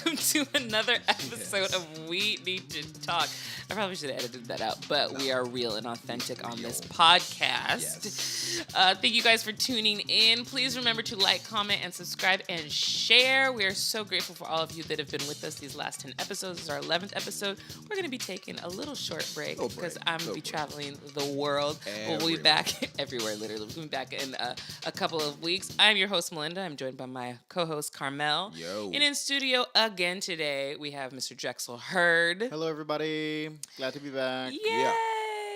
welcome to another episode of We Need to Talk. I probably should have edited that out, but we are real and authentic on this podcast. Yes. Thank you guys for tuning in. Please remember to like, comment, and subscribe and share. We are so grateful for all of you that have been with us these last 10 episodes. This is our 11th episode. We're going to be taking a little short break because I'm going to be traveling the world. We'll be back everywhere, literally. We'll be back in a couple of weeks. I'm your host, Malynda. I'm joined by my co-host, Karmel. Yo. And in studio again today, we have Mr. Drexel Heard. Hello, everybody. Glad to be back. Yay! Yeah.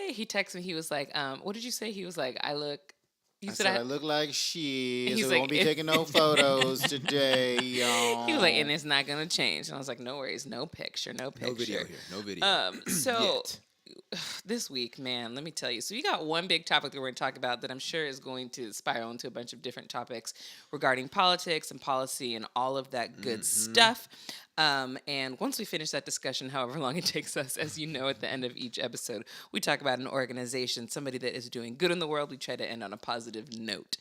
He texted me. He was like, what did you say? He was like, I said I look like shit, He's so we like, won't be taking no photos today, y'all. He was like, and it's not going to change. And I was like, no worries. No picture. No picture. No video here. No video. So this week, man, let me tell you. So you got one big topic that we're going to talk about that I'm sure is going to spiral into a bunch of different topics regarding politics and policy and all of that good stuff. And once we finish that discussion, however long it takes us, as you know, at the end of each episode, we talk about an organization, somebody that is doing good in the world. We try to end on a positive note.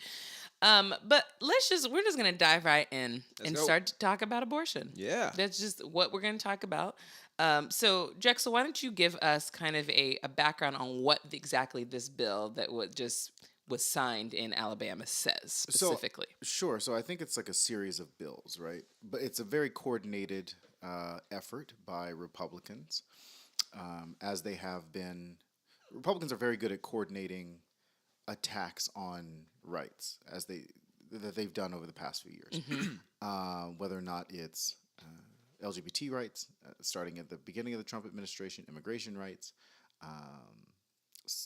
But we're just going to dive right in and start to talk about abortion. Yeah. That's just what we're going to talk about. So, Drexel, why don't you give us kind of a background on what exactly this bill that was signed in Alabama says specifically? Sure. So I think it's like a series of bills, right? But it's a very coordinated effort by Republicans, as they have been. Republicans are very good at coordinating attacks on rights, that they've done over the past few years. Whether or not it's LGBT rights, starting at the beginning of the Trump administration, immigration rights,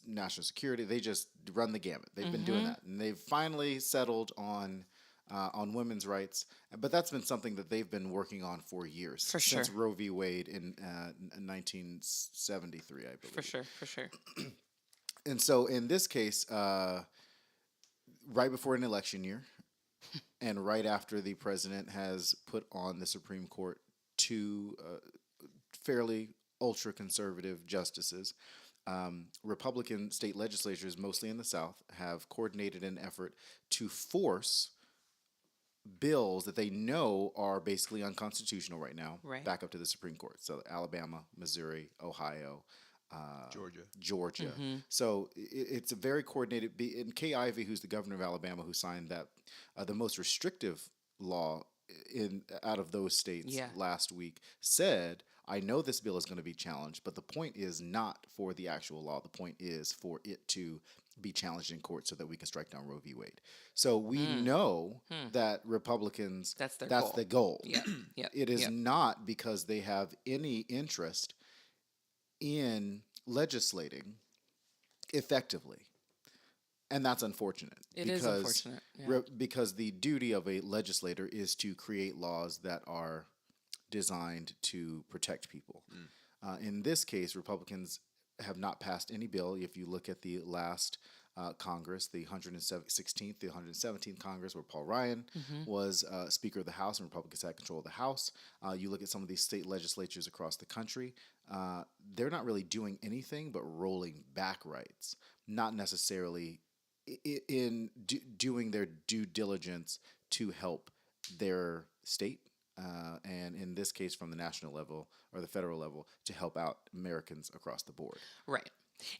national security. They just run the gamut. They've been doing that, and they've finally settled on women's rights. But that's been something that they've been working on for years, since Roe v. Wade in 1973, I believe. For sure. And so in this case, right before an election year, and right after the president has put on the Supreme Court two fairly ultra-conservative justices, Republican state legislatures, mostly in the South, have coordinated an effort to force bills that they know are basically unconstitutional right now back up to the Supreme Court. So Alabama, Missouri, Ohio, Georgia. So it's a very coordinated. And Kay Ivey, who's the governor of Alabama, who signed that the most restrictive law out of those states last week, said, I know this bill is going to be challenged, but the point is not for the actual law. The point is for it to be challenged in court so that we can strike down Roe v. Wade. So we know that Republicans, that's the goal. It is not because they have any interest in legislating effectively. And that's unfortunate. It is unfortunate. Because the duty of a legislator is to create laws that are designed to protect people. In this case, Republicans have not passed any bill. If you look at the last Congress, the 116th, the 117th Congress, where Paul Ryan was Speaker of the House and Republicans had control of the House. You look at some of these state legislatures across the country, they're not really doing anything but rolling back rights, not necessarily in doing their due diligence to help their state, and in this case from the national level or the federal level, to help out Americans across the board. Right.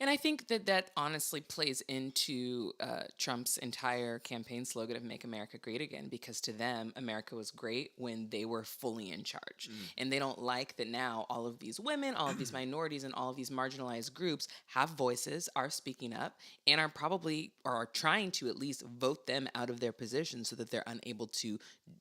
And I think that honestly plays into Trump's entire campaign slogan of Make America Great Again, because to them, America was great when they were fully in charge. And they don't like that now all of these women, all of these minorities, and all of these marginalized groups have voices, are speaking up, and are trying to at least vote them out of their positions so that they're unable to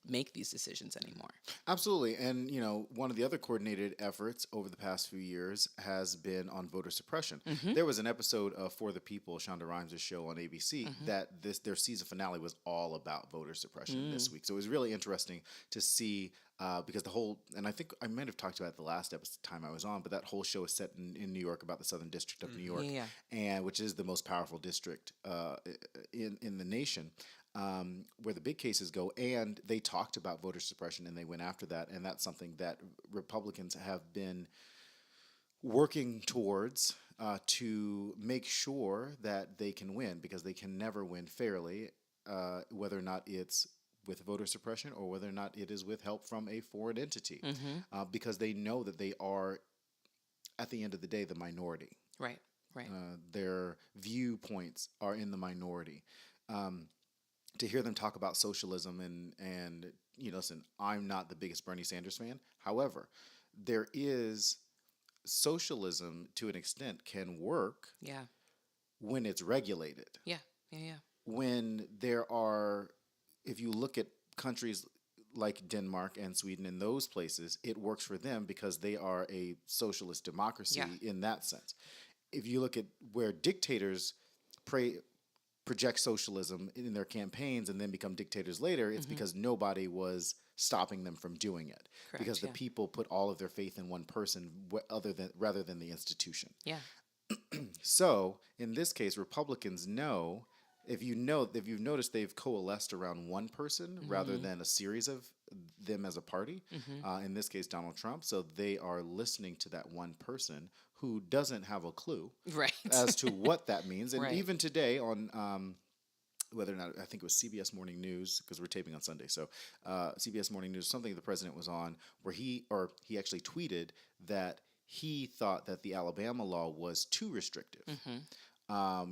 make these decisions anymore. Absolutely. And, one of the other coordinated efforts over the past few years has been on voter suppression. There was an episode of For the People, Shonda Rhimes' show on ABC, that their season finale was all about voter suppression this week. So it was really interesting to see, because and I think I might have talked about it the last time I was on, but that whole show is set in New York, about the Southern District of New York, and which is the most powerful district in the nation. Where the big cases go, and they talked about voter suppression and they went after that, and that's something that Republicans have been working towards to make sure that they can win, because they can never win fairly, whether or not it's with voter suppression or whether or not it is with help from a foreign entity, Mm-hmm. because they know that they are, at the end of the day, the minority. Right. Right. Their viewpoints are in the minority. Um, to hear them talk about socialism and listen, I'm not the biggest Bernie Sanders fan. However, there is socialism to an extent can work Yeah. when it's regulated. Yeah. Yeah. Yeah. When there are, if you look at countries like Denmark and Sweden and those places, it works for them because they are a socialist democracy in that sense. If you look at where dictators project socialism in their campaigns and then become dictators later, it's because nobody was stopping them from doing it. Correct, because the people put all of their faith in one person rather than the institution. Yeah. So in this case, Republicans know, if you've noticed, they've coalesced around one person rather than a series of them as a party. In this case, Donald Trump. So they are listening to that one person who doesn't have a clue Right. as to what that means. And Right. even today on whether or not, I think it was CBS Morning News, because we're taping on Sunday. So CBS Morning News, something the president was on, where he actually tweeted that he thought that the Alabama law was too restrictive.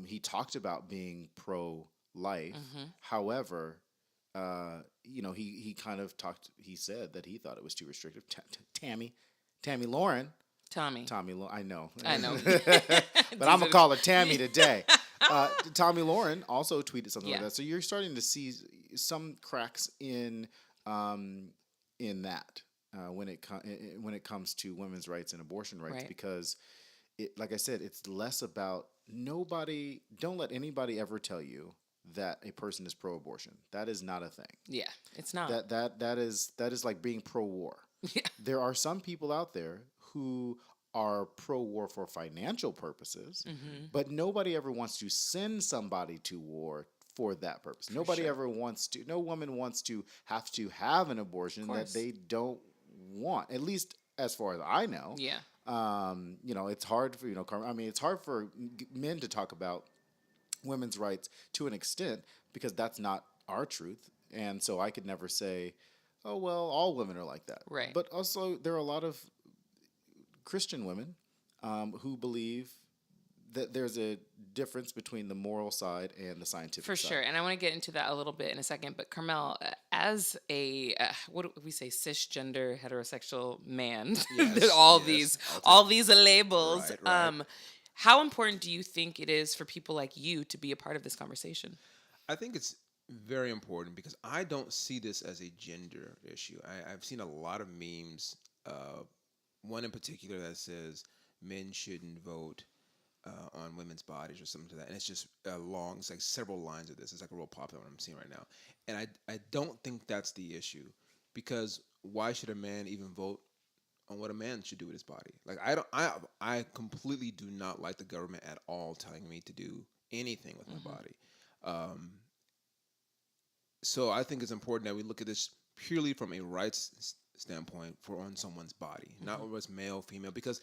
He talked about being pro-life. However, he kind of he said that he thought it was too restrictive. Tommy Lauren. I know. I know. But I'm going to call her Tammy today. Tommy Lauren also tweeted something like that. So you're starting to see some cracks in that when it comes to women's rights and abortion rights, because like I said, it's less about don't let anybody ever tell you that a person is pro-abortion. That is not a thing. Yeah, it's not. That is like being pro-war. Yeah. There are some people out there who are pro-war for financial purposes, but nobody ever wants to send somebody to war for that purpose. No woman wants to have an abortion that they don't want, at least as far as I know. Yeah. It's hard for, it's hard for men to talk about women's rights to an extent because that's not our truth. And so I could never say, oh, well, all women are like that. Right. But also there are a lot of Christian women who believe that there's a difference between the moral side and the scientific side. For sure. And I want to get into that a little bit in a second. But Karmel, as a, what do we say, cisgender heterosexual man, all these labels, Right. how important do you think it is for people like you to be a part of this conversation? I think it's very important because I don't see this as a gender issue. I've seen a lot of memes, one in particular that says men shouldn't vote on women's bodies or something to that. And it's just it's like several lines of this. It's like a real popular one I'm seeing right now. And I don't think that's the issue, because why should a man even vote on what a man should do with his body? Like I completely do not like the government at all telling me to do anything with my body. So I think it's important that we look at this purely from a rights standpoint on someone's body, not whether it's male, female, because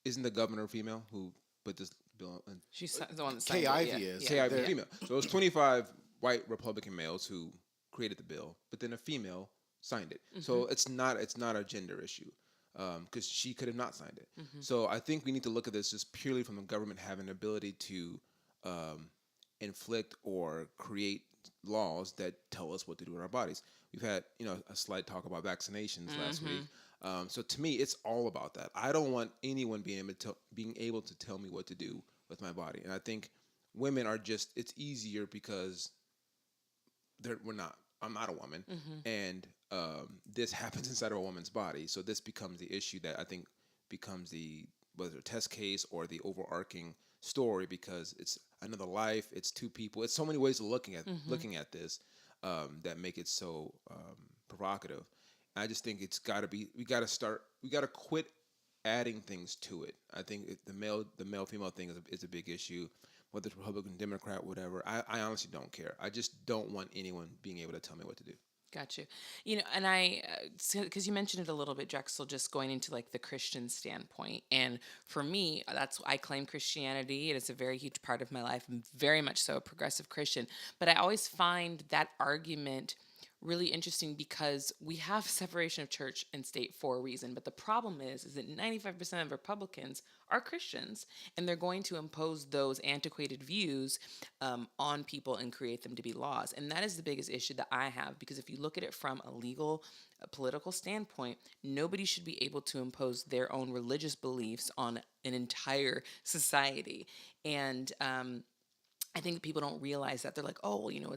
isn't the governor female who put this bill in? She's the one that signed Kay it. Ivey is. Kay Ivey, female. So it was 25 white Republican males who created the bill, but then a female signed it. So it's not a gender issue, because she could have not signed it. So I think we need to look at this just purely from the government having the ability to inflict or create laws that tell us what to do with our bodies. We've had a slight talk about vaccinations last week. So to me, it's all about that. I don't want anyone being able to tell me what to do with my body. And I think women are it's easier because I'm not a woman, and this happens inside of a woman's body. So this becomes the issue that I think becomes whether a test case or the overarching story, because it's another life, it's two people, it's so many ways of looking at this that make it so provocative. I just think it's got to be, we got to quit adding things to it. I think the male female thing is a big issue, whether it's Republican, Democrat, whatever. I honestly don't care. I just don't want anyone being able to tell me what to do. Got you. And because you mentioned it a little bit, Drexel, just going into like the Christian standpoint. And for me, I claim Christianity. It is a very huge part of my life. I'm very much so a progressive Christian. But I always find that argument really interesting because we have separation of church and state for a reason. But the problem is that 95% of Republicans are Christians, and they're going to impose those antiquated views on people and create them to be laws. And that is the biggest issue that I have, because if you look at it from a legal, a political standpoint, nobody should be able to impose their own religious beliefs on an entire society. And I think people don't realize that. They're like, oh, well,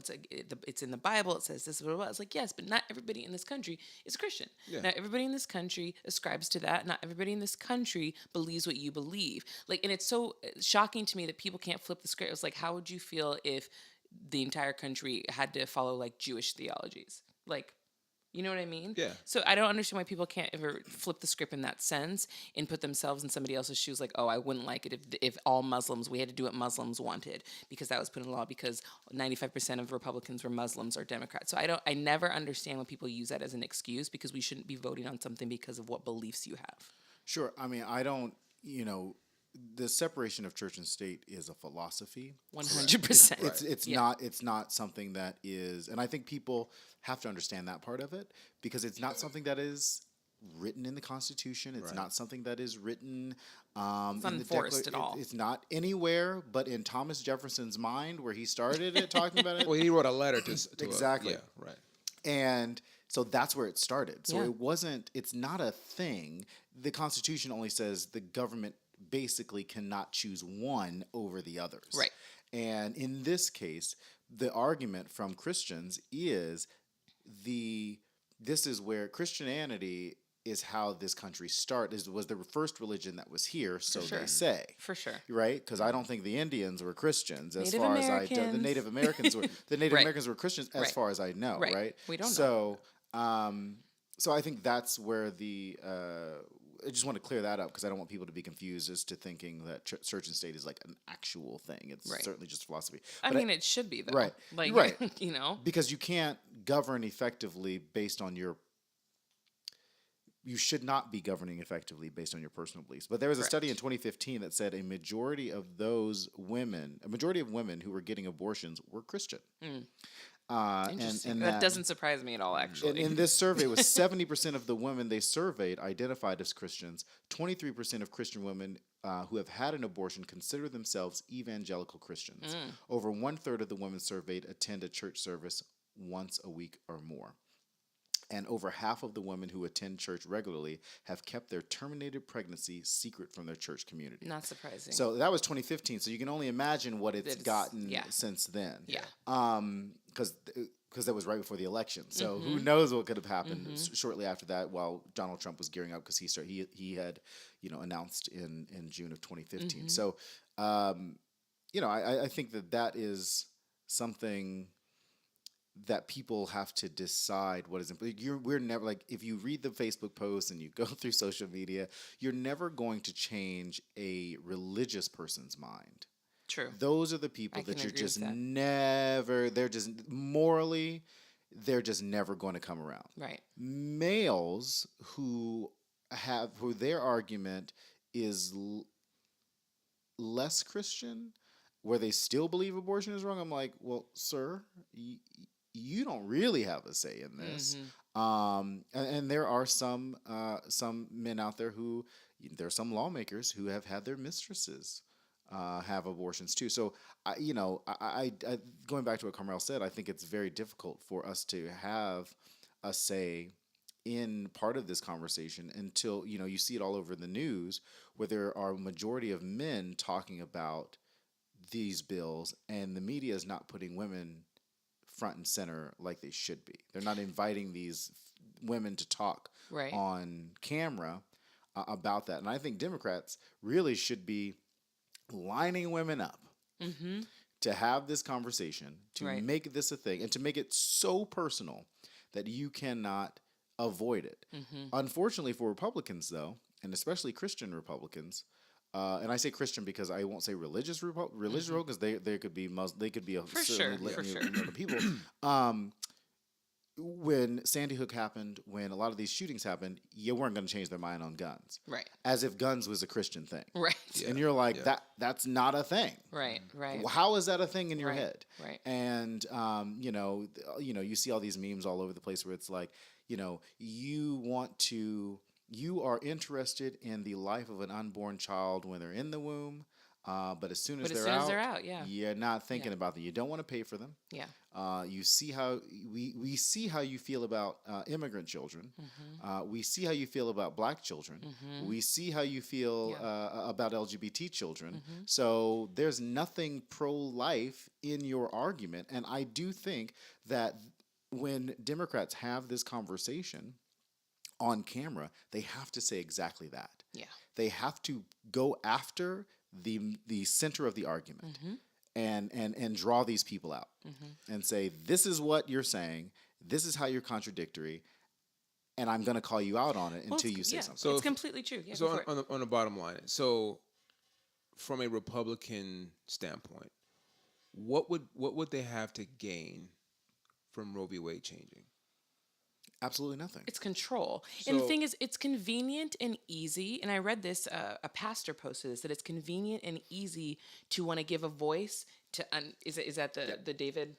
it's in the Bible. It says this, blah, blah, blah. It's like, yes, but not everybody in this country is Christian. Yeah. Not everybody in this country ascribes to that. Not everybody in this country believes what you believe. Like, and it's so shocking to me that people can't flip the script. It's like, how would you feel if the entire country had to follow like Jewish theologies? Like, you know what I mean? Yeah. So I don't understand why people can't ever flip the script in that sense and put themselves in somebody else's shoes. Like, oh, I wouldn't like it if all Muslims, we had to do what Muslims wanted because that was put in law because 95% of Republicans were Muslims or Democrats. So I never understand when people use that as an excuse, because we shouldn't be voting on something because of what beliefs you have. Sure. I mean, I don't, the separation of church and state is a philosophy. 100%. It's not something that is, and I think people have to understand that part of it, because it's not something that is written in the Constitution. It's not something that is written it's unenforced at all. It's not anywhere but in Thomas Jefferson's mind, where he started it, talking about it. Well, he wrote a letter to exactly. Right. And so that's where it started. So Yeah. it's not a thing. The Constitution only says the government basically cannot choose one over the others. Right. And in this case, the argument from Christians is this is where Christianity is how this country started. Was the first religion that was here, so they say. For sure. Right? Because I don't think the Indians were Christians as Native far as I know. Americans. The Native Americans were Christians as far as I know, right? We don't know. So I think that's where I just want to clear that up, because I don't want people to be confused as to thinking that church and state is like an actual thing. It's certainly just philosophy. It should be, though. Right. Like, right. Because you can't govern effectively based on you should not be governing effectively based on your personal beliefs. But there was a study in 2015 that said a majority of women who were getting abortions were Christian. Interesting. And that doesn't surprise me at all, actually. In this survey, it was 70% of the women they surveyed identified as Christians. 23% of Christian women who have had an abortion consider themselves evangelical Christians. Over 1/3 of the women surveyed attend a church service once a week or more. And over half of the women who attend church regularly have kept their terminated pregnancy secret from their church community. Not surprising. So that was 2015. So you can only imagine what it's gotten since then. Yeah. Because that was right before the election. So who knows what could have happened shortly after that, while Donald Trump was gearing up, because he had announced in June of 2015. So I think that is something that people have to decide what is important. We're never, like, if you read the Facebook posts and you go through social media, you're never going to change a religious person's mind. True. Those are the people that you're just never, they're just morally, they're just never going to come around. Right. Males who their argument is less Christian, where they still believe abortion is wrong, I'm like, well, sir, you don't really have a say in this. And there are some men out there there are some lawmakers who have had their mistresses have abortions too. So, I going back to what Karmel said, I think it's very difficult for us to have a say in part of this conversation until, you see it all over the news, where there are a majority of men talking about these bills, and the media is not putting women front and center like they should be. They're not inviting these women to talk on camera about that. And I think Democrats really should be lining women up to have this conversation, to make this a thing, and to make it so personal that you cannot avoid it. Unfortunately for Republicans, though, and especially Christian Republicans, and I say Christian because I won't say religious because they could be Muslim, they could be for sure. people. when Sandy Hook happened, when a lot of these shootings happened, you weren't going to change their mind on guns, Right. as if guns was a Christian thing. Right. And you're like, Yeah. that's not a thing. Right. Right. Well, how is that a thing in your Right, head? right. And you see all these memes all over the place where it's like, you are interested in the life of an unborn child when they're in the womb, but as soon as they're out, yeah. you're not thinking Yeah. about them. You don't want to pay for them. Yeah. You see how we see how you feel about immigrant children. We see how you feel about black children. We see how you feel about LGBT children. So there's nothing pro-life in your argument, and I do think that when Democrats have this conversation on camera, they have to say exactly that. Yeah. They have to go after the center of the argument and draw these people out and say, this is what you're saying, this is how you're contradictory, and I'm going to call you out on it until you say something. So it's completely true. Yeah, So on the bottom line, so from a Republican standpoint, what would they have to gain from Roe v. Wade changing? Absolutely nothing. It's control. And the So- thing is, it's convenient and easy. And I read this, a pastor posted this, that it's convenient and easy to want to give a voice to, is that the David?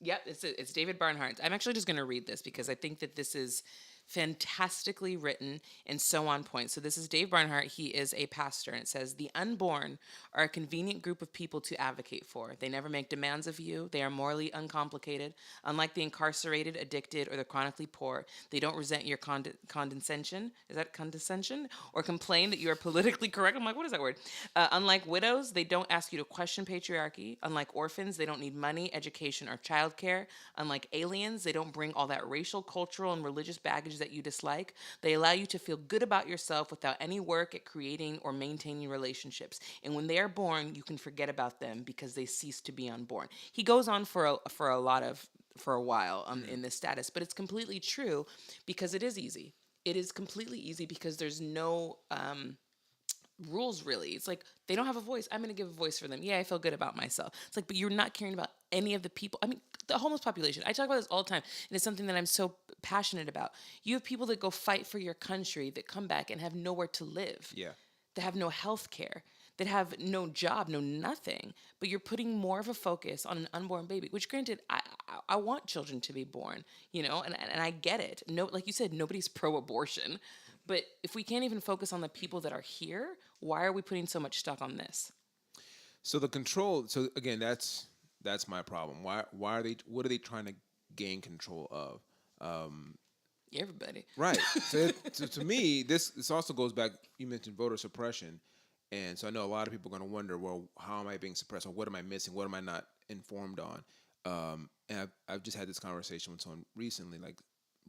Yep, it's David Barnhart. I'm actually just going to read this because I think that this is fantastically written and so on point. So this is Dave Barnhart. He is a pastor, and it says, "The unborn are a convenient group of people to advocate for. They never make demands of you. They are morally uncomplicated. Unlike the incarcerated, addicted, or the chronically poor, they don't resent your condescension. Is that condescension? Or complain that you are politically correct." I'm like, what is that word? Unlike widows, they don't ask you to question patriarchy. Unlike orphans, they don't need money, education, or childcare. Unlike aliens, they don't bring all that racial, cultural, and religious baggage that you dislike. They allow you to feel good about yourself without any work at creating or maintaining relationships. And when they are born, you can forget about them because they cease to be unborn. He goes on for a while in this status, but it's completely true because it is easy. It is completely easy because there's no rules really. It's like they don't have a voice. I'm going to give a voice for them. Yeah, I feel good about myself. It's like, but you're not caring about any of the people. I mean, the homeless population. I talk about this all the time, and it's something that I'm so passionate about. You have people that go fight for your country that come back and have nowhere to live. Yeah. That have no health care, that have no job, no nothing. But you're putting more of a focus on an unborn baby, which granted, I want children to be born, and I get it. No, like you said, nobody's pro-abortion. But if we can't even focus on the people that are here, why are we putting so much stock on this? So the control. So again, that's my problem. Why are they? What are they trying to gain control of? Everybody. Right. So to me, this also goes back. You mentioned voter suppression, and so I know a lot of people are going to wonder, well, how am I being suppressed, or what am I missing? What am I not informed on? And I've just had this conversation with someone recently. Like,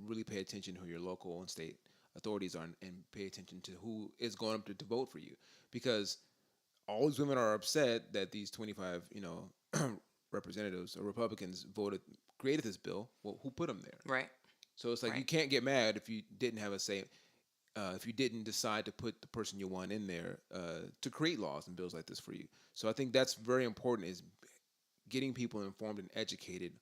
really pay attention to who your local and state authorities are, and pay attention to who is going up to vote for you, because all these women are upset that these 25, representatives or Republicans created this bill. Well, who put them there? Right. So it's like, Right. you can't get mad if you didn't have a say, if you didn't decide to put the person you want in there to create laws and bills like this for you. So I think that's very important, is getting people informed and educated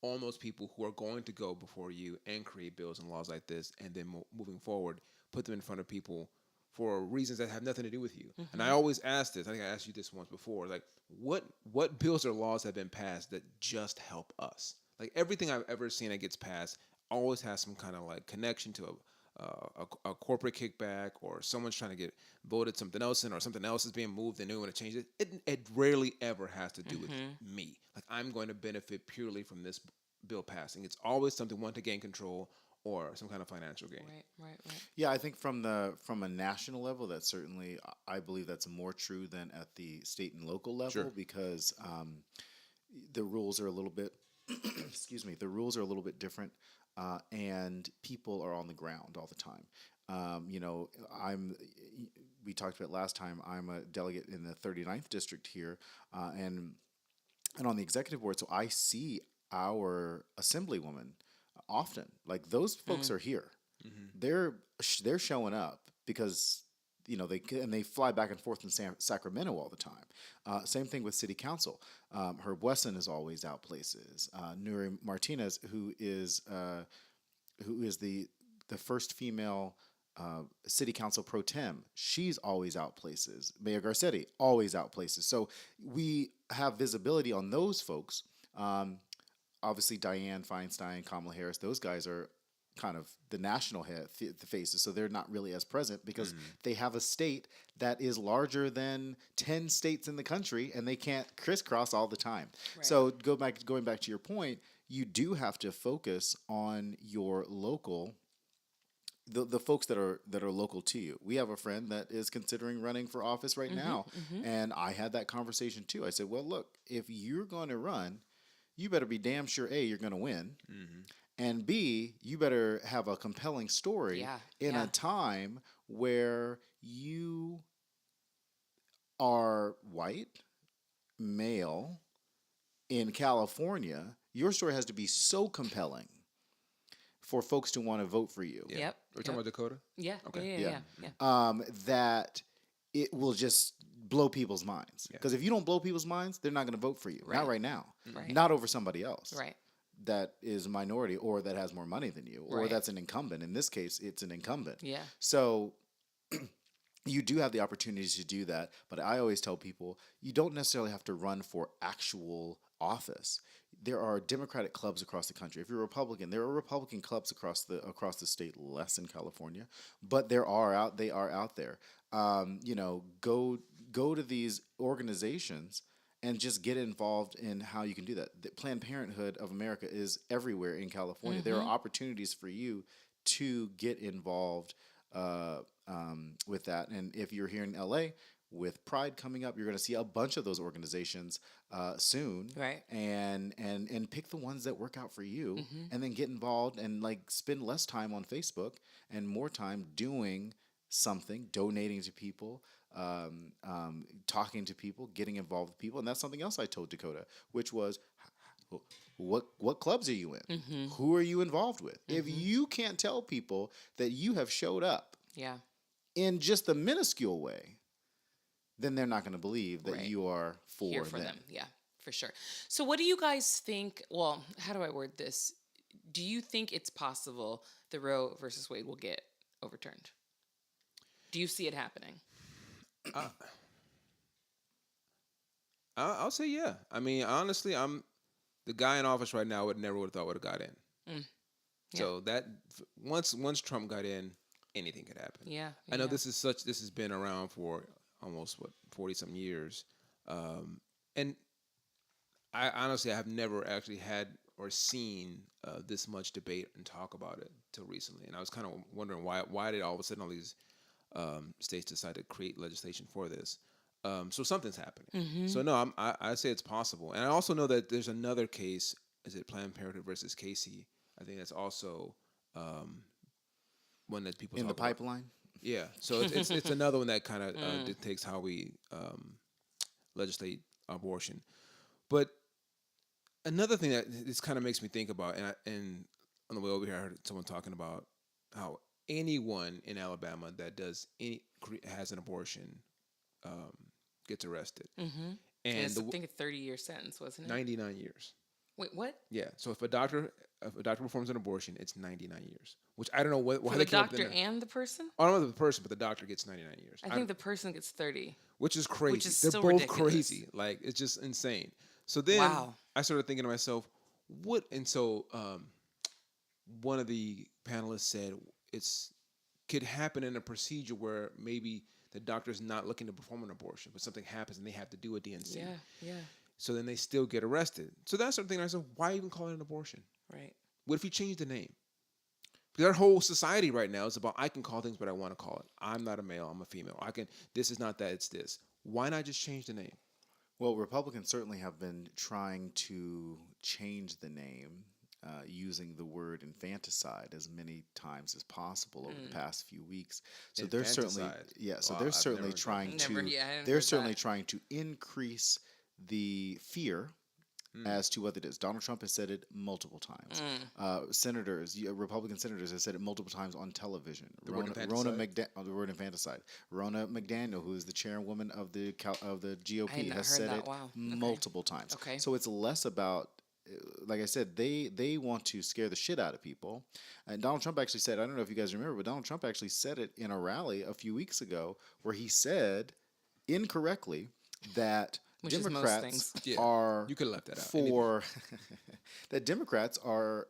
on those people who are going to go before you and create bills and laws like this, and then moving forward, put them in front of people for reasons that have nothing to do with you. Mm-hmm. And I always ask this. I think I asked you this once before. Like, what bills or laws have been passed that just help us? Like, everything I've ever seen that gets passed always has some kind of like connection to a corporate kickback, or someone's trying to get voted something else in, or something else is being moved and they want to change it. It rarely ever has to do with me. Like, I'm going to benefit purely from this bill passing. It's always something, one, to gain control, or some kind of financial gain. Right. Yeah, I think from a national level, that certainly, I believe that's more true than at the state and local level. Sure. Because the rules are a little bit, excuse me, the rules are a little bit different, and people are on the ground all the time. We talked about last time, I'm a delegate in the 39th district here, and on the executive board, so I see our assemblywoman often. Like, those folks are here. They're showing up because they fly back and forth in Sacramento all the time. Same thing with city council. Herb Wesson is always out places. Nuri Martinez, who is the first female city council pro tem, she's always out places. Mayor Garcetti, always out places. So we have visibility on those folks. Obviously, Dianne Feinstein, Kamala Harris, those guys are kind of the national head, the faces. So they're not really as present because they have a state that is larger than 10 states in the country, and they can't crisscross all the time. Right. So going back to your point, you do have to focus on your local, the folks that are local to you. We have a friend that is considering running for office right now, and I had that conversation too. I said, well, look, if you're going to run, you better be damn sure A, you're going to win, and B, you better have a compelling story in a time where you are white, male, in California. Your story has to be so compelling for folks to want to vote for you. Yeah. Yep. We're talking about Dakota? Yeah. Okay. Yeah. That it will just blow people's minds. Because if you don't blow people's minds, they're not going to vote for you. Right. Not right now. Right. Not over somebody else. Right. That is a minority or that has more money than you or that's an incumbent. In this case, it's an incumbent. Yeah. So you do have the opportunities to do that. But I always tell people, you don't necessarily have to run for actual office. There are Democratic clubs across the country. If you're a Republican, there are Republican clubs across the state, less in California, but they are out there. Go to these organizations and just get involved in how you can do that. The Planned Parenthood of America is everywhere in California. There are opportunities for you to get involved with that. And if you're here in LA, with Pride coming up, you're going to see a bunch of those organizations soon, right? And pick the ones that work out for you, and then get involved and spend less time on Facebook and more time doing something, donating to people, talking to people, getting involved with people. And that's something else I told Dakota, which was, what clubs are you in? Who are you involved with? If you can't tell people that you have showed up, in just a minuscule way, then they're not going to believe that you are for them. Yeah, for sure. So what do you guys think? Well, how do I word this? Do you think it's possible the Roe versus Wade will get overturned? Do you see it happening? I'll say yeah. I mean, honestly, I'm the guy in office right now. Would have thought would have got in. So that once Trump got in, anything could happen. Yeah. I know this has been around for almost 40-some years, and I honestly have never actually had or seen this much debate and talk about it till recently. And I was kind of wondering why did all of a sudden all these states decide to create legislation for this. So something's happening. So no, I say it's possible. And I also know that there's another case. Is it Planned Parenthood versus Casey? I think that's also one that people in talk the pipeline. About. Yeah. So it's another one that kind of dictates how we legislate abortion. But another thing that this kind of makes me think about, and on the way over here, I heard someone talking about how anyone in Alabama that has an abortion gets arrested. And I think a 30-year sentence, wasn't it? 99 years. Wait, what? Yeah. So if a doctor performs an abortion, it's 99 years. Which I don't know why For they the came up with doctor that. and the person? I don't know the person, but the doctor gets 99 years. I think the person gets 30. Which is crazy. Which is They're still both ridiculous. crazy. Like, it's just insane. So then I started thinking to myself, what? And so one of the panelists said could happen in a procedure where maybe the doctor's not looking to perform an abortion, but something happens and they have to do a DNC. Yeah. So then they still get arrested. So that's something I said, why even call it an abortion? Right. What if you change the name? Because our whole society right now is about, I can call things what I want to call it. I'm not a male, I'm a female. This is not that, it's this. Why not just change the name? Well, Republicans certainly have been trying to change the name using the word infanticide as many times as possible over the past few weeks. So they're certainly trying to increase the fear as to what it is. Donald Trump has said it multiple times. Republican senators have said it multiple times on television. The word infanticide. Ronna McDaniel, who is the chairwoman of the GOP, I had not has heard said that. it Wow. Okay. multiple times. Okay. So it's less about, like I said, they want to scare the shit out of people. And Donald Trump actually said, I don't know if you guys remember, but Donald Trump actually said it in a rally a few weeks ago where he said incorrectly that Which is most Democrats things. Yeah, are you could have left that out. for that Democrats are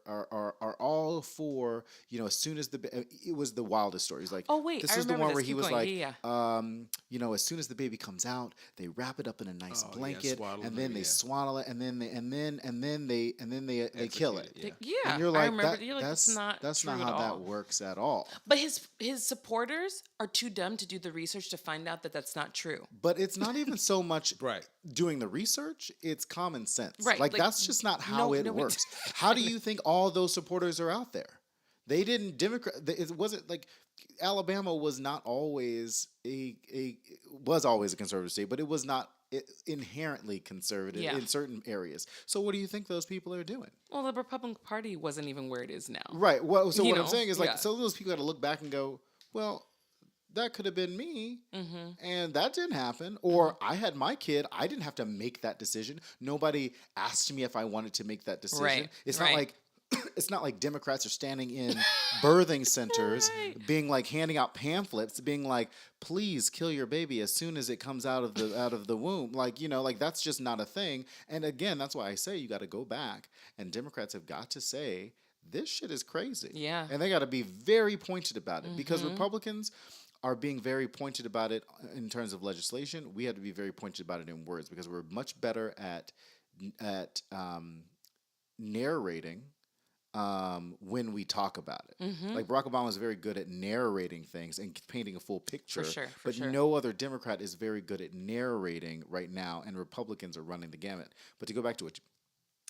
all for, as soon as it was the wildest story. He's like, Oh, wait, this I was the remember one this. where he Keep was going. like, Yeah. as soon as the baby comes out, they wrap it up in a nice Oh, yeah, blanket, swaddle and it, then they yeah. swaddle it, and then they kill it. Execute it, Yeah. And you're I like, remember. You're like, that's not true not at how all. that works at all. But his supporters are too dumb to do the research to find out that that's not true. But it's not even so much Right. doing the research, it's common sense. Right, Like, like, that's just not how it nobody- works. How do you think all those supporters are out there? They didn't it wasn't like Alabama was not always was always a conservative state, but it was not inherently conservative Yeah. in certain areas. So what do you think those people are doing? Well, the Republican Party wasn't even where it is now. Right. Well, so You what I'm know, saying is, like, yeah. so those people got to look back and go, well, that could have been me, and that didn't happen. Or I had my kid, I didn't have to make that decision. Nobody asked me if I wanted to make that decision. Right, It's right. not like it's not like Democrats are standing in birthing centers, Right. being like handing out pamphlets, being like, "Please kill your baby as soon as it comes out of the womb." Like, like that's just not a thing. And again, that's why I say you got to go back, and Democrats have got to say this shit is crazy. Yeah. And they got to be very pointed about it because Republicans are being very pointed about it in terms of legislation. We have to be very pointed about it in words because we're much better at narrating when we talk about it. Like Barack Obama is very good at narrating things and painting a full picture. sure, for but sure. no other Democrat is very good at narrating right now, and Republicans are running the gamut. But to go back to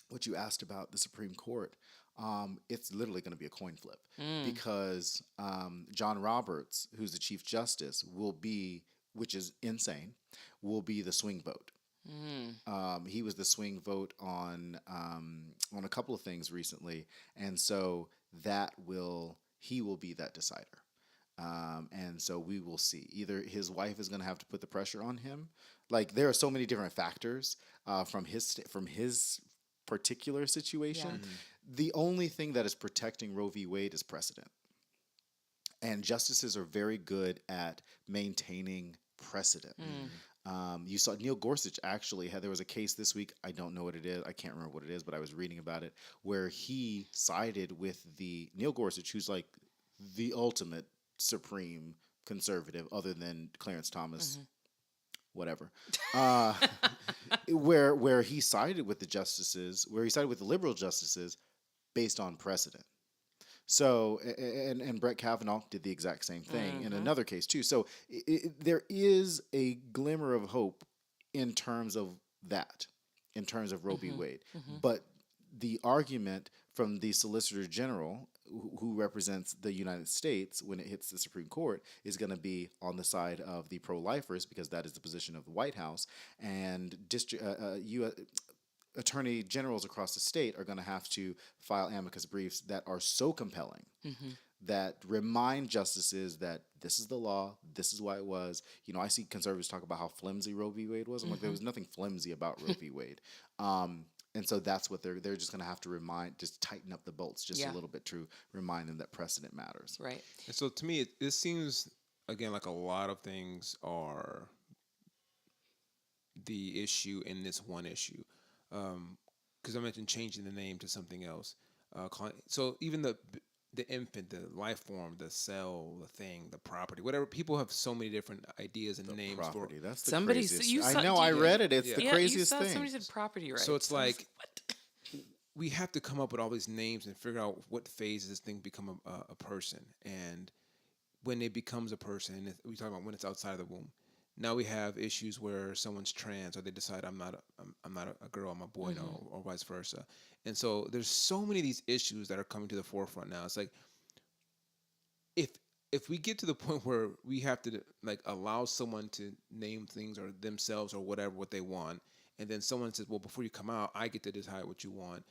what you asked about the Supreme Court, it's literally going to be a coin flip because John Roberts, who's the Chief Justice, will be, which is insane, will be the swing vote. He was the swing vote on a couple of things recently, and so he will be that decider. And so we will see. Either his wife is going to have to put the pressure on him. Like, there are so many different factors from his particular situation. Yeah. The only thing that is protecting Roe v. Wade is precedent. And justices are very good at maintaining precedent. You saw Neil Gorsuch actually there was a case this week. I don't know what it is. I can't remember what it is, but I was reading about it where he sided with Neil Gorsuch, who's like the ultimate supreme conservative other than Clarence Thomas, whatever. Where he sided with the justices, where he sided with the liberal justices based on precedent. So, and Brett Kavanaugh did the exact same thing in another case too. So there is a glimmer of hope in terms of that, in terms of Roe v. Wade. But the argument from the Solicitor General, who represents the United States when it hits the Supreme Court, is going to be on the side of the pro-lifers because that is the position of the White House, and attorney generals across the state are going to have to file amicus briefs that are so compelling that remind justices that this is the law, this is why it was. I see conservatives talk about how flimsy Roe v. Wade was. I'm like, there was nothing flimsy about Roe v. Wade. And so that's what they're just going to have to just tighten up the bolts just a little bit to remind them that precedent matters. Right. And so to me, it seems, again, like a lot of things are the issue in this one issue. Because I mentioned changing the name to something else. So even the infant, the life form, the cell, the thing, the property, whatever. People have so many different ideas and names Property. That's the Somebody craziest. you saw- I know. do I you- read it. It's Yeah. the Yeah, craziest you saw thing. somebody said property rights. So it's I was like we have to come up with all these names and figure out what phase this thing become a person, and when it becomes a person, we talk about when it's outside of the womb. Now we have issues where someone's trans, or they decide I'm not a girl, I'm a boy, no, or vice versa. And so there's so many of these issues that are coming to the forefront now. It's like if we get to the point where we have to like allow someone to name things or themselves or whatever what they want, and then someone says, well, before you come out, I get to decide what you want.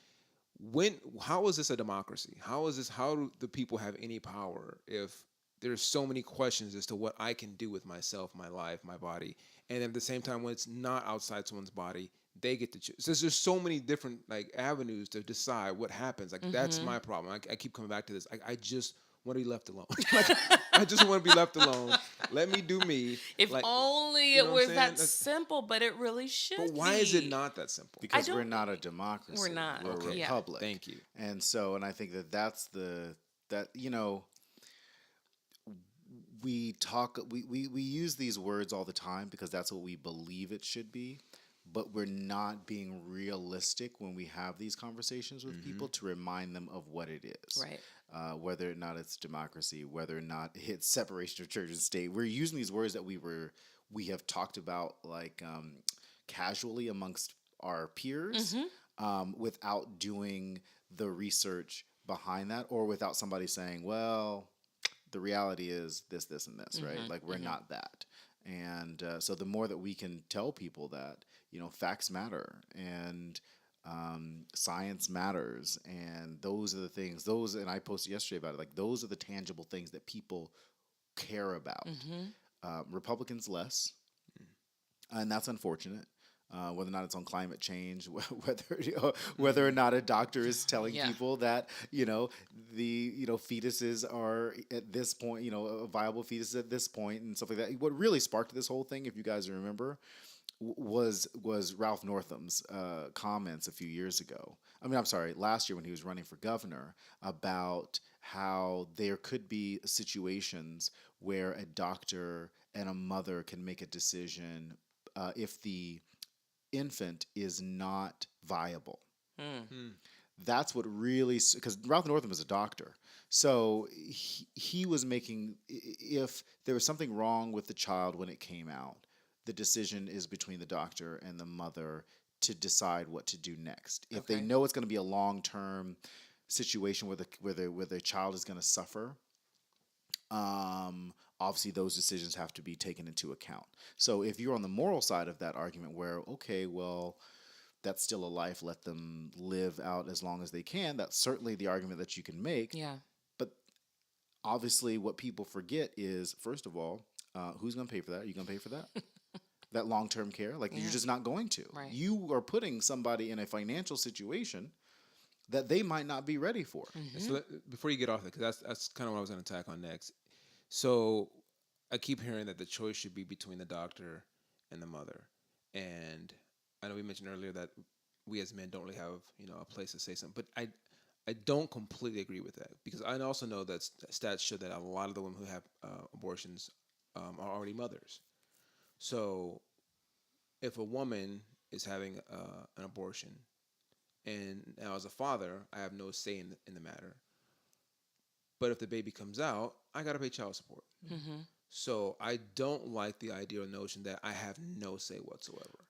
How is this a democracy? How do the people have any power if there's so many questions as to what I can do with myself, my life, my body, and at the same time, when it's not outside someone's body, they get to choose. So there's so many different like avenues to decide what happens. Like that's my problem. I keep coming back to this. I just want to be left alone. Like, I just want to be left alone. Let me do me. If like, only it was that simple, but it really should be. But why is it not that simple? Because we're not a democracy. We're not. We're a republic. Thank you. And so, and I think that's we use these words all the time because that's what we believe it should be, but we're not being realistic when we have these conversations with people to remind them of what it is. Right. Whether or not it's democracy, whether or not it's separation of church and state. We're using these words that we have talked about like casually amongst our peers without doing the research behind that, or without somebody saying, well, the reality is this, and this, right? Like we're not that. And so the more that we can tell people that, facts matter and science matters, and those are the things, and I posted yesterday about it, like those are the tangible things that people care about. Republicans less, and that's unfortunate. Whether or not it's on climate change, whether or not a doctor is telling people that the fetuses are at this point, a viable fetus at this point and stuff like that. What really sparked this whole thing, if you guys remember, was Ralph Northam's comments a few years ago. Last year when he was running for governor, about how there could be situations where a doctor and a mother can make a decision if the infant is not viable. That's what really, because Ralph Northam is a doctor, so he was making, if there was something wrong with the child when it came out, the decision is between the doctor and the mother to decide what to do next. If they know it's going to be a long-term situation where the child is going to suffer, obviously those decisions have to be taken into account. So if you're on the moral side of that argument where, okay, well, that's still a life, let them live out as long as they can, that's certainly the argument that you can make. Yeah. But obviously what people forget is, first of all, who's going to pay for that? Are you going to pay for that? That long-term care? Like, you're just not going to. Right. You are putting somebody in a financial situation that they might not be ready for. So before you get off that, because that's kind of what I was going to tack on next. So I keep hearing that the choice should be between the doctor and the mother. And I know we mentioned earlier that we as men don't really have, a place to say something. But I don't completely agree with that, because I also know that stats show that a lot of the women who have abortions are already mothers. So if a woman is having an abortion, and now as a father, I have no say in the matter. But if the baby comes out, I got to pay child support. So I don't like the idea or notion that I have no say whatsoever.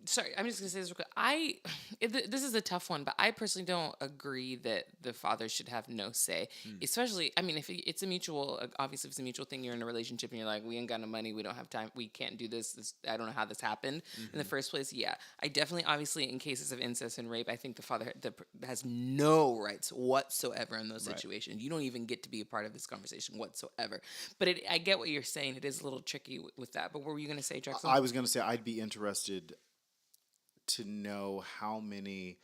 Sorry, I'm just going to say this real quick. This is a tough one, but I personally don't agree that the father should have no say. Especially, if it's a mutual, obviously if it's a mutual thing, you're in a relationship and you're like, we ain't got no money, we don't have time, we can't do this I don't know how this happened in the first place. Yeah, I definitely, obviously in cases of incest and rape, I think the father has no rights whatsoever in those situations. You don't even get to be a part of this conversation whatsoever. But I get what you're saying. It is a little tricky with that. But what were you going to say, Drexel? I was going to say I'd be interested to know how many.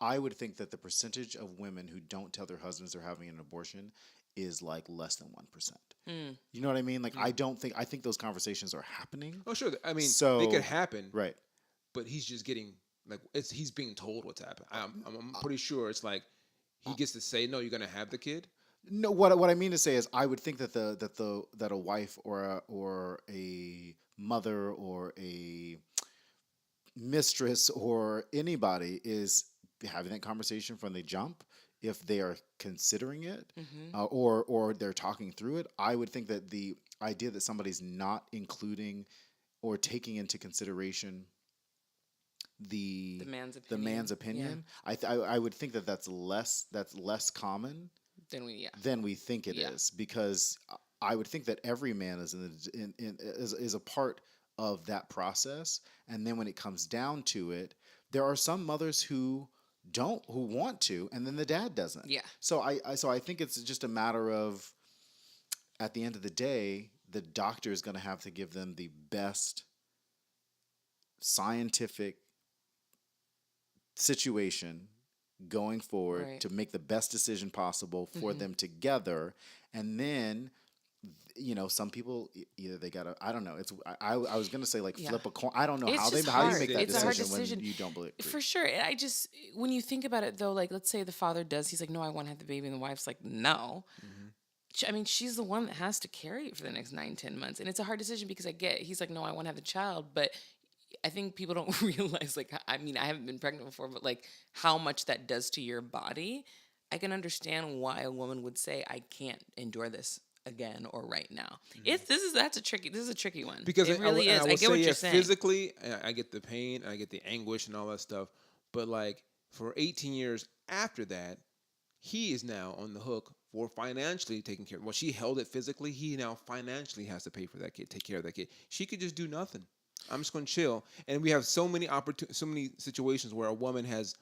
I would think that the percentage of women who don't tell their husbands they're having an abortion is like less than 1%. You know what I mean? Like I think those conversations are happening. Oh, sure. So, they could happen, right? But he's just getting he's being told what's happening. I'm pretty sure it's like he gets to say, no, you're gonna have the kid. No, what I mean to say is, I would think that that a wife or a mother or a mistress or anybody is having that conversation from the jump. If they are considering it, or they're talking through it, I would think that the idea that somebody's not including or taking into consideration the man's opinion, I would think that that's less common than we think it is, because I would think that every man is a part of that process. And then when it comes down to it, there are some mothers who want to, and then the dad doesn't. Yeah. So I think it's just a matter of, at the end of the day, the doctor is going to have to give them the best scientific situation going forward Right. to make the best decision possible for them together. And then, some people either they gotta, I don't know. I was gonna say like Yeah. flip a coin. I don't know It's how just you hard. make that It's a hard decision decision. when you don't believe. For sure. I just, when you think about it though, like let's say the father does, he's like, no, I want to have the baby. And the wife's like, no. I mean, she's the one that has to carry it for the next 9-10 months. And it's a hard decision because he's like, no, I want to have the child. But I think people don't realize, like, I mean, I haven't been pregnant before, but like how much that does to your body. I can understand why a woman would say, I can't endure this again or right now. This is a tricky one. Because it really is. I get what you're saying. Physically, I get the pain, I get the anguish and all that stuff. But like for 18 years after that, he is now on the hook for financially taking care of. Well, she held it physically. He now financially has to pay for that kid, take care of that kid. She could just do nothing. I'm just going to chill. And we have so many situations where a woman has,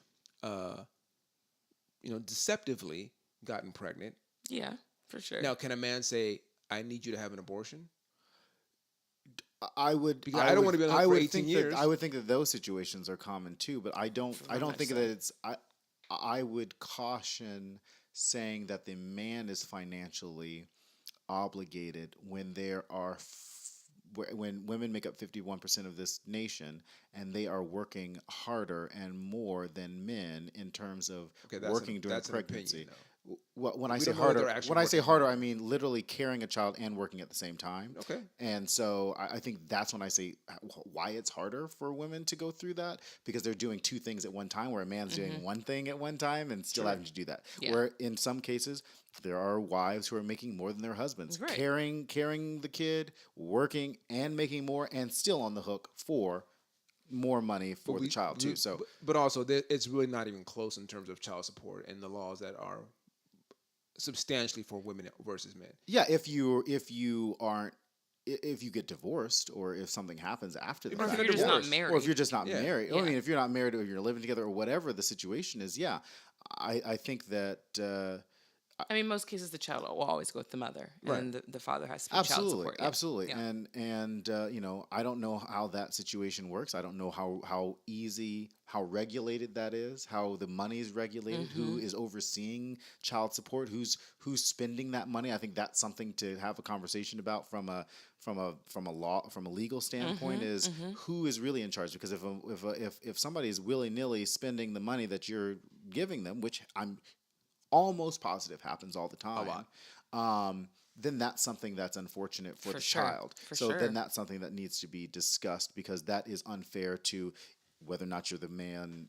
deceptively gotten pregnant. Yeah, for sure. Now, can a man say, "I need you to have an abortion"? I would. Because I don't want to be on the hook for 18 years. I would think that those situations are common too, but I don't think that it's. I would caution saying that the man is financially obligated when there are when women make up 51% of this nation and they are working harder and more than men in terms of working during pregnancy. When I say harder, I mean literally carrying a child and working at the same time. Okay. And so I think that's when I say why it's harder for women to go through that, because they're doing two things at one time, where a man's doing one thing at one time and still having to do that. Yeah. Where in some cases there are wives who are making more than their husbands, Right. carrying the kid, working and making more, and still on the hook for more money for the child too. So, but also it's really not even close in terms of child support and the laws that are substantially for women versus men. Yeah, if you get divorced, or if something happens after the Or if fact, you're just not married. or if you're just not married, Yeah. I mean, if you're not married or you're living together or whatever the situation is, I think that I mean, most cases the child will always go with the mother, and the father has to pay child support. Yeah. Absolutely. Yeah. And I don't know how that situation works. I don't know how regulated that is, how the money is regulated, who is overseeing child support, who's spending that money. I think that's something to have a conversation about from a legal standpoint, is who is really in charge. Because if somebody is willy-nilly spending the money that you're giving them, which I'm almost positive happens all the time, a lot, then that's something that's unfortunate for the sure. child. For so sure. then that's something that needs to be discussed, because that is unfair to whether or not you're the man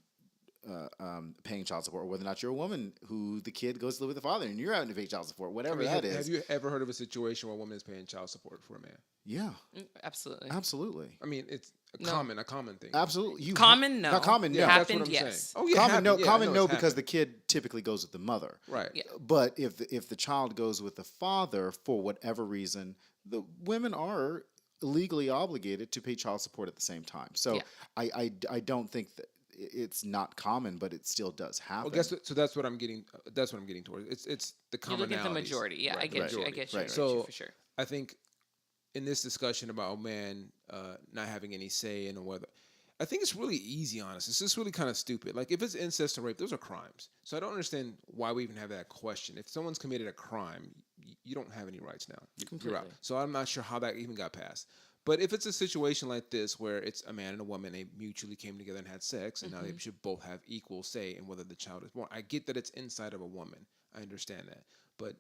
paying child support, or whether or not you're a woman who the kid goes to live with the father and you're having to pay child support, whatever that is. Have you ever heard of a situation where a woman is paying child support for a man? Yeah, Absolutely. I mean, it's a common thing. Absolutely. No. Yeah, Happened, that's what I'm yes. saying. Oh yeah, common no, because the kid typically goes with the mother. Right. Yeah. But if the child goes with the father for whatever reason, the women are legally obligated to pay child support at the same time. So I don't think that it's not common, but it still does happen. Well, so that's what I'm getting. That's what I'm getting towards. It's the commonalities. You look at the majority. Yeah, Right, I get you. I get you. Right. So for sure. I think in this discussion about a man not having any say in whether, I think it's really easy, honestly. It's just really kind of stupid. Like, if it's incest and rape, those are crimes. So I don't understand why we even have that question. If someone's committed a crime, you don't have any rights now. You're out. So I'm not sure how that even got passed. But if it's a situation like this where it's a man and a woman, they mutually came together and had sex, and now they should both have equal say in whether the child is born. I get that it's inside of a woman. I understand that. But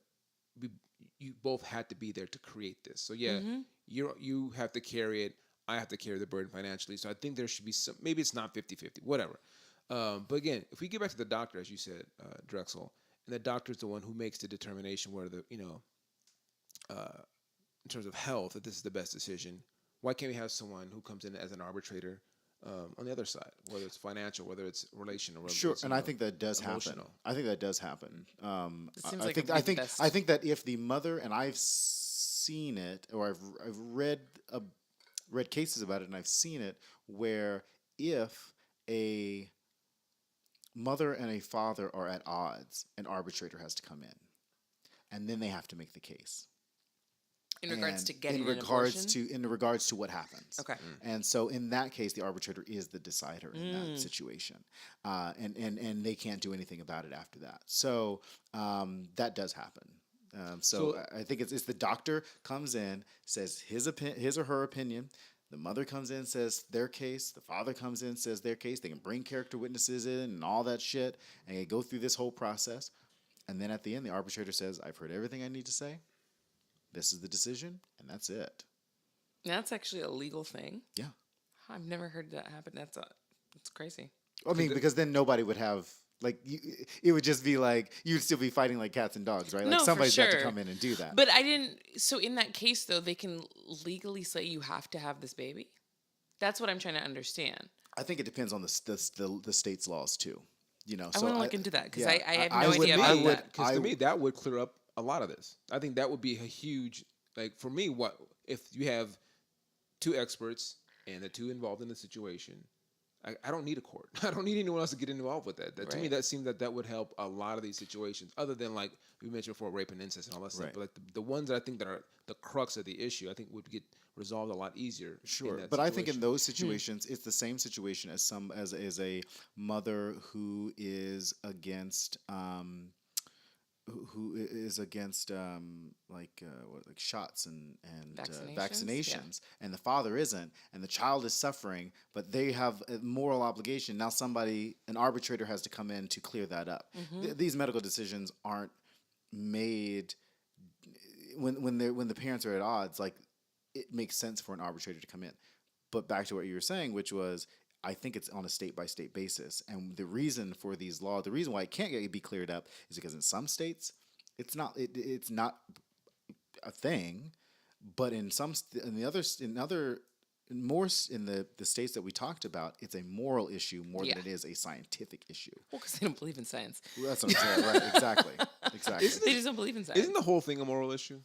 you both had to be there to create this. So yeah, you have to carry it. I have to carry the burden financially. So I think there should be some, maybe it's not 50-50, whatever. But again, if we get back to the doctor, as you said, Drexel, and the doctor is the one who makes the determination whether, in terms of health, that this is the best decision, why can't we have someone who comes in as an arbitrator on the other side, whether it's financial, whether it's relational, whether Sure, it's, and I think that does emotional. happen. I think that does happen. I think that if the mother, and I've seen it, or I've read read cases about it and I've seen it where if a mother and a father are at odds, an arbitrator has to come in, and then they have to make the case. In regards to And getting in an regards abortion? to in regards to what happens. Okay. And so in that case, the arbitrator is the decider in that situation, and they can't do anything about it after that. So that does happen. So So- I think it's the doctor comes in, says his or her opinion. The mother comes in, says their case. The father comes in, says their case. They can bring character witnesses in and all that shit, and they go through this whole process. And then at the end, the arbitrator says, "I've heard everything I need to say. This is the decision, and that's it." That's actually a legal thing. Yeah. I've never heard that happen. That's crazy. I mean, because then nobody would have it would just be like you'd still be fighting like cats and dogs, right? Like No, for somebody's got to sure. come in and do that. But I didn't. So in that case, though, they can legally say you have to have this baby. That's what I'm trying to understand. I think it depends on the state's laws too. You know, I so want to look into that because yeah, I have I no would- idea I about would- that. Because to me, that would clear up a lot of this. I think that would be a huge, like for me, what if you have two experts and the two involved in the situation? I don't need a court. I don't need anyone else to get involved with that. To me, Right. that seems that would help a lot of these situations, other than like we mentioned before, rape and incest and all that stuff. Right. But like the ones that I think that are the crux of the issue, I think would get resolved a lot easier. Sure, in that but I think in situation. those situations, it's the same situation as a mother who is against who is against like shots and Vaccinations? vaccinations, and the father isn't, and the child is suffering, but they have a moral obligation. Now an arbitrator has to come in to clear that up. These medical decisions aren't made when the parents are at odds. Like it makes sense for an arbitrator to come in. But back to what you were saying, which was, I think it's on a state by state basis, and the reason for these laws, the reason why it can't be cleared up, is because in some states, it's not a thing, but in the states that we talked about, it's a moral issue more Yeah. than it is a scientific issue. Well, because they don't believe in science. Well, that's what I'm saying, right? Exactly. They just don't believe in science. Isn't the whole thing a moral issue?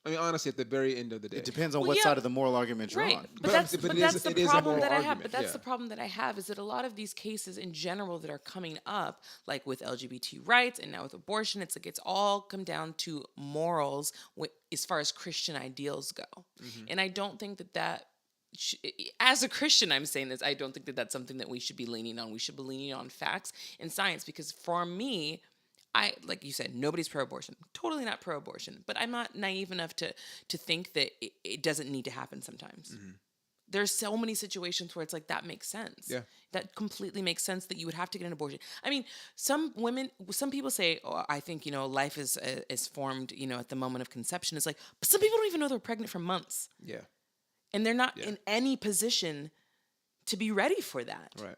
I mean, honestly, at the very end of the day, It depends on Well, what yeah. side of the moral argument you're Right, on. but But that's it is- the it is a problem moral that I have. argument, But that's yeah. the problem that I have is that a lot of these cases in general that are coming up, like with LGBT rights and now with abortion, it's like it's all come down to morals as far as Christian ideals go, and I don't think that. As a Christian, I'm saying this. I don't think that that's something that we should be leaning on. We should be leaning on facts and science because for me, like you said, nobody's pro-abortion. Totally not pro-abortion. But I'm not naive enough to think that it doesn't need to happen sometimes. There's so many situations where it's like that makes sense. Yeah. That completely makes sense that you would have to get an abortion. I mean, some people say, "Oh, I think life is formed at the moment of conception." It's like, but some people don't even know they're pregnant for months, yeah, and they're not Yeah. in any position to be ready for that. right.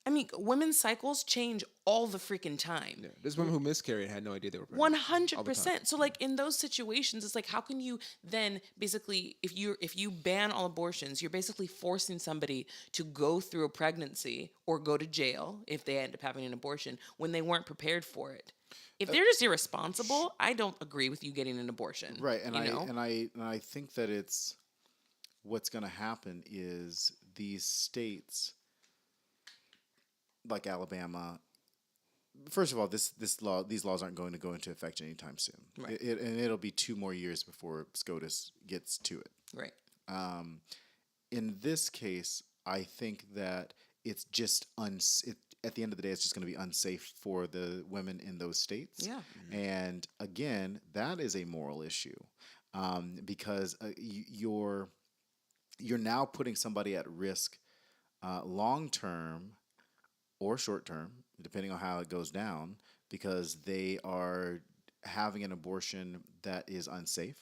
I mean, women's cycles change all the freaking time. Yeah, there's women who miscarried and had no idea they were pregnant. 100%. So like in those situations, it's like how can you then basically if you ban all abortions, you're basically forcing somebody to go through a pregnancy or go to jail if they end up having an abortion when they weren't prepared for it. If they're just irresponsible, I don't agree with you getting an abortion. Right, and you know? I think that it's what's going to happen is these states like Alabama. First of all, these laws aren't going to go into effect anytime soon. Right. And it'll be 2 more years before SCOTUS gets to it. Right. In this case, I think that it's just at the end of the day, it's just going to be unsafe for the women in those states. Yeah. And again, that is a moral issue because you're now putting somebody at risk long term or short term, depending on how it goes down, because they are having an abortion that is unsafe,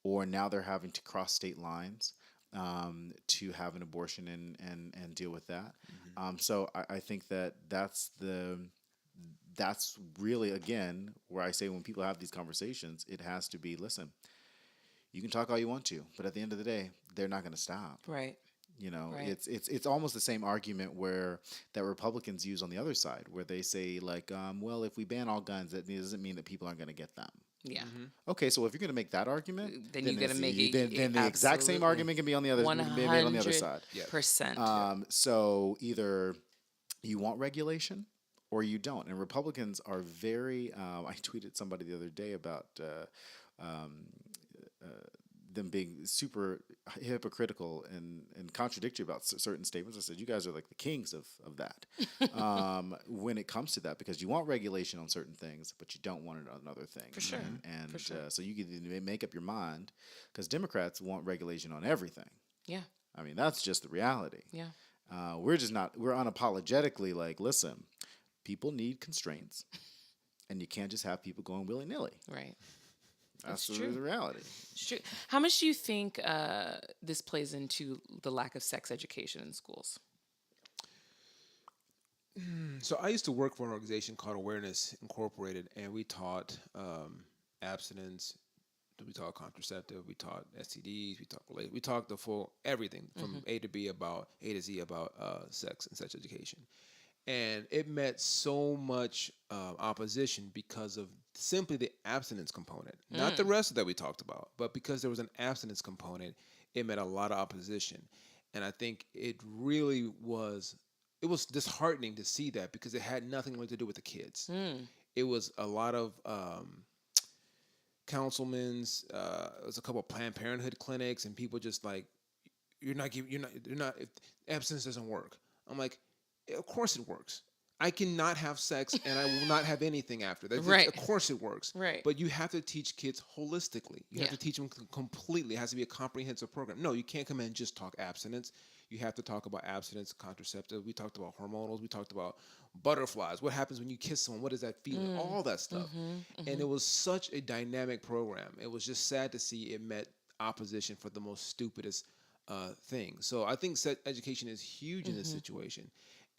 or now they're having to cross state lines to have an abortion and deal with that. So I think that's really, again, where I say when people have these conversations, it has to be, listen, you can talk all you want to, but at the end of the day, they're not going to stop. Right. Right. It's almost the same argument that Republicans use on the other side, where they say like, well, if we ban all guns, that doesn't mean that people aren't going to get them. Yeah. Okay, so if you're going to make that argument, Then you got to it's- make you- it then the exact same absolutely argument can be on the other can be made on the other side. 100%. So either you want regulation or you don't. And Republicans are very. I tweeted somebody the other day about them being super hypocritical and contradictory about certain statements. I said, you guys are like the kings of that when it comes to that, because you want regulation on certain things, but you don't want it on other things. For sure. And For sure. So you can make up your mind, because Democrats want regulation on everything. Yeah. I mean, that's just the reality. Yeah. We're unapologetically like, listen, people need constraints, and you can't just have people going willy-nilly. Right. That's true. the reality. It's true. How much do you think this plays into the lack of sex education in schools? So I used to work for an organization called Awareness Incorporated, and we taught abstinence, we taught contraceptive, we taught STDs, we talked the full everything from A to Z about sex and sex education. And it met so much opposition because of simply the abstinence component. Not the rest that we talked about, but because there was an abstinence component, it met a lot of opposition. And I think it was disheartening to see that, because it had nothing really to do with the kids. It was a lot of councilmen's, it was a couple of Planned Parenthood clinics, and people just like, if abstinence doesn't work. I'm like, of course it works. I cannot have sex and I will not have anything after that. Right. Of course it works. Right. But you have to teach kids holistically. You have to teach them completely. It has to be a comprehensive program. No, you can't come in and just talk abstinence. You have to talk about abstinence, contraceptive. We talked about hormonals. We talked about butterflies. What happens when you kiss someone? What does that feel? All that stuff. And it was such a dynamic program. It was just sad to see it met opposition for the most stupidest thing. So I think sex education is huge in this situation.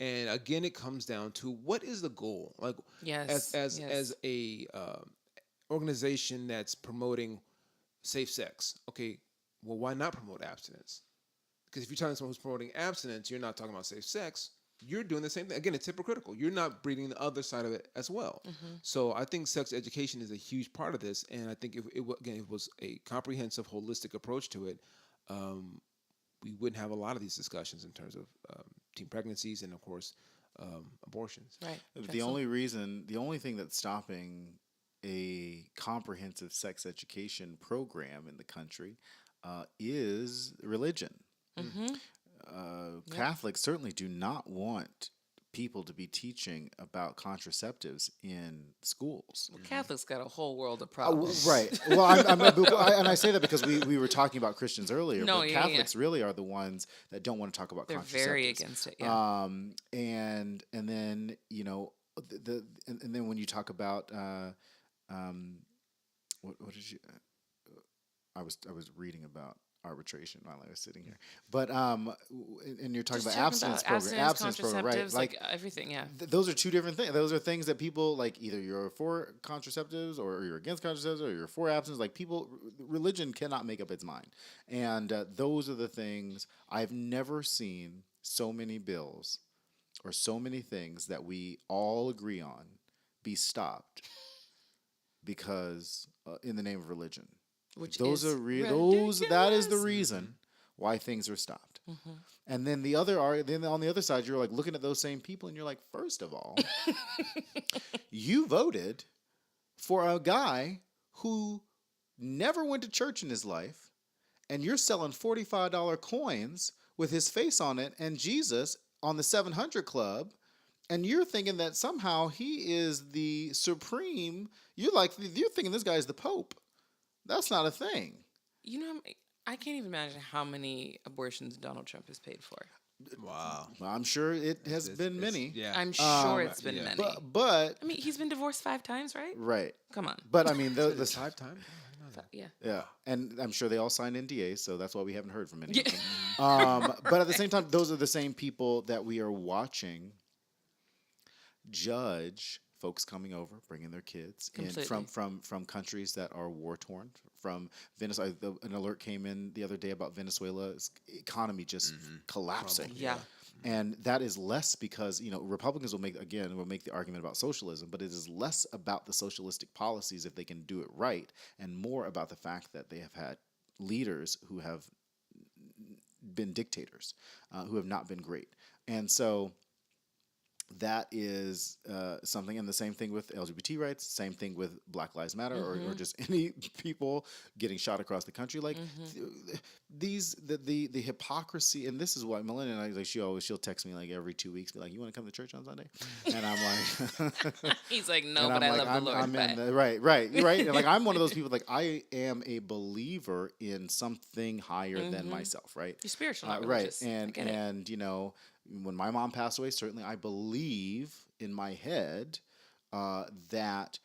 And again, it comes down to, what is the goal? Like, as a organization that's promoting safe sex, okay, well, why not promote abstinence? Because if you're telling someone who's promoting abstinence, you're not talking about safe sex, you're doing the same thing. Again, it's hypocritical. You're not breeding the other side of it as well. So I think sex education is a huge part of this. And I think if it was a comprehensive, holistic approach to it, we wouldn't have a lot of these discussions in terms of teen pregnancies and, of course, abortions. Right. The only thing that's stopping a comprehensive sex education program in the country is religion. Catholics certainly do not want people to be teaching about contraceptives in schools. Well, Catholics got a whole world of problems. Right. Well, and I say that because we were talking about Christians earlier, but Catholics really are the ones that don't want to talk about contraceptives. They're very against it. Yeah. And then and then when you talk about what did you? I was reading about arbitration while I was sitting here, but and you're talking about abstinence program, right? Like everything, yeah. Those are two different things. Those are things that people like. Either you're for contraceptives, or you're against contraceptives, or you're for abstinence. Like religion cannot make up its mind, and those are the things. I've never seen so many bills or so many things that we all agree on be stopped because in the name of religion. Which that is the reason why things are stopped. And then then on the other side, you're like looking at those same people and you're like, first of all, you voted for a guy who never went to church in his life, and you're selling $45 coins with his face on it and Jesus on the 700 Club, and you're thinking that somehow he is the supreme. You're thinking this guy is the Pope. That's not a thing. You know, I can't even imagine how many abortions Donald Trump has paid for. Wow. Well, I'm sure it has been many. Yeah. I'm sure it's been many. But I mean, he's been divorced 5 times, right? Right. Come on. But I mean, the 5 times? Yeah. Yeah, and I'm sure they all signed NDAs, so that's why we haven't heard from any of them. But at the same time, those are the same people that we are watching judge folks coming over, bringing their kids in from countries that are war torn. From Venezuela, an alert came in the other day about Venezuela's economy just collapsing. Yeah. And that is less because, Republicans will make the argument about socialism, but it is less about the socialistic policies if they can do it right, and more about the fact that they have had leaders who have been dictators, who have not been great. And so that is something, and the same thing with LGBT rights, same thing with Black Lives Matter, or just any people getting shot across the country. Like the hypocrisy, and this is why Malynda and I, like, she'll text me like every 2 weeks, be like, "You want to come to church on Sunday?" And I'm like, he's like, "No, but I love the Lord." I'm in right. And like, I'm one of those people, like, I am a believer in something higher than myself, right? You're spiritual, not right? religious. And when my mom passed away, certainly I believe in my head that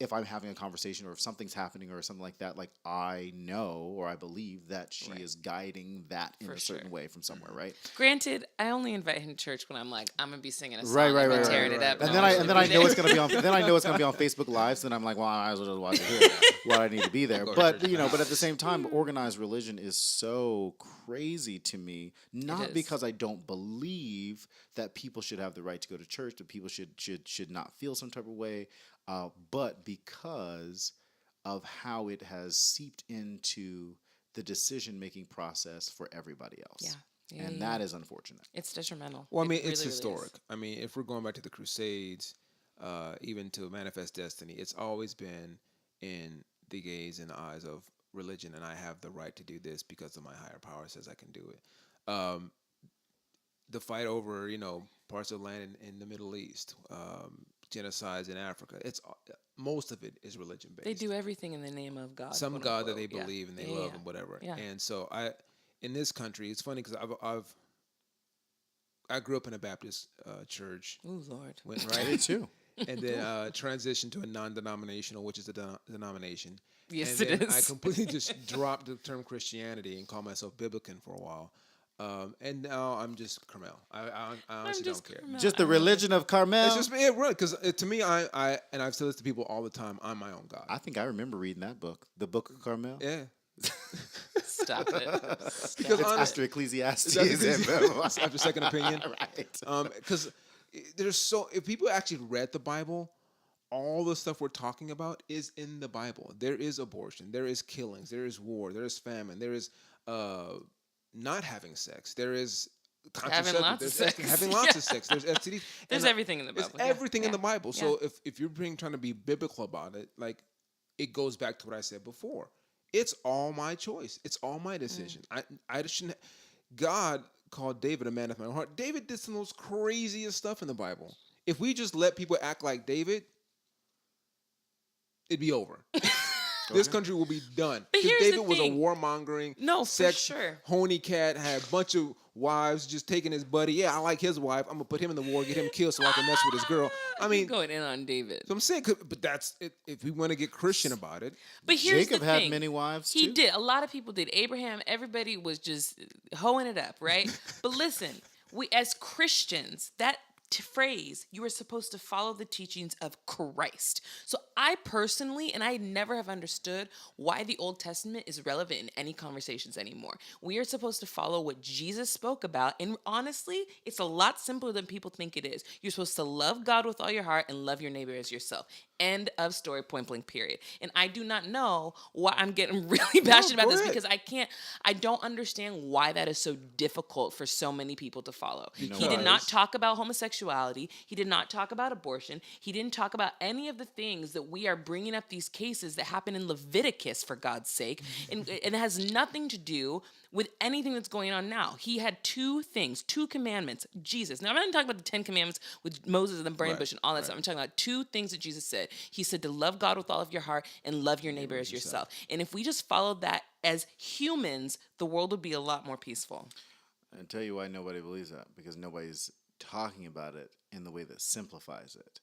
if I'm having a conversation or if something's happening or something like that, like, I know or I believe that she is guiding that in a certain way from somewhere, right? Granted, I only invite him to church when I'm like, I'm gonna be singing a song, right, tearing it up, and then I know it's gonna be on. Then I know it's gonna be on Facebook Lives, and I'm like, well, I might as well just watch it here. Well, I need to be there, but but at the same time, organized religion is so crazy to me. Not because I don't believe that people should have the right to go to church, that people should not feel some type of way. But because of how it has seeped into the decision-making process for everybody else. Yeah. And that is unfortunate. It's detrimental. Well, I mean, it's historic. I mean, if we're going back to the Crusades, even to Manifest Destiny, it's always been in the gaze and the eyes of religion, and I have the right to do this because of my higher power says I can do it. The fight over, parts of land in the Middle East, genocides in Africa. It's most of it is religion based. They do everything in the name of God. Some God that they believe and they love and whatever. Yeah. And so in this country, it's funny because I grew up in a Baptist church. Oh Lord, Went right into, and then transitioned to a non-denominational, which is a denomination. Yes, and it then is. I completely just dropped the term Christianity and called myself Biblican for a while. And now I'm just Karmel. I honestly don't care. Just the religion of Karmel. It's just really because to me, I and I've said this to people all the time. I'm my own God. I think I remember reading that book, the Book of Karmel. Yeah. Stop it. Because it's after Ecclesiastes. After Second Opinion, right? Because if people actually read the Bible, all the stuff we're talking about is in the Bible. There is abortion, there is killings, there is war, there is famine, there is not having sex. There is having lots of sex. Having lots of sex. There's STDs. There's everything in the Bible. There's everything in the Bible. So if you're trying to be biblical about it, like, it goes back to what I said before. It's all my choice. It's all my decision. I shouldn't. God called David a man of my own heart. David did some of those craziest stuff in the Bible. If we just let people act like David, it'd be over. This country will be done. Because David was a warmongering, sex, horny cat, had a bunch of wives, just taking his buddy. Yeah, I like his wife. I'm going to put him in the war, get him killed so I can mess with his girl. I mean, going in on David. So I'm saying, but that's it, if we want to get Christian about it. But here's Jacob the thing. had many wives, too. He did. A lot of people did. Abraham, everybody was just hoeing it up, right? But listen, we as Christians, that phrase, you are supposed to follow the teachings of Christ. So I personally, and I never have understood why the Old Testament is relevant in any conversations anymore. We are supposed to follow what Jesus spoke about. And honestly, it's a lot simpler than people think it is. You're supposed to love God with all your heart and love your neighbor as yourself. End of story, point blank, period. And I do not know why I'm getting really passionate about this, because I don't understand why that is so difficult for so many people to follow. He did not talk about homosexuality. He did not talk about abortion. He didn't talk about any of the things that we are bringing up, these cases that happen in Leviticus, for God's sake. And it has nothing to do with anything that's going on now. He had two commandments. Jesus. Now, I'm not even talking about the 10 commandments with Moses and the burning bush and all that stuff. I'm talking about two things that Jesus said. He said to love God with all of your heart and love your neighbor as yourself. And if we just followed that as humans, the world would be a lot more peaceful. I'll tell you why nobody believes that. Because nobody's talking about it in the way that simplifies it.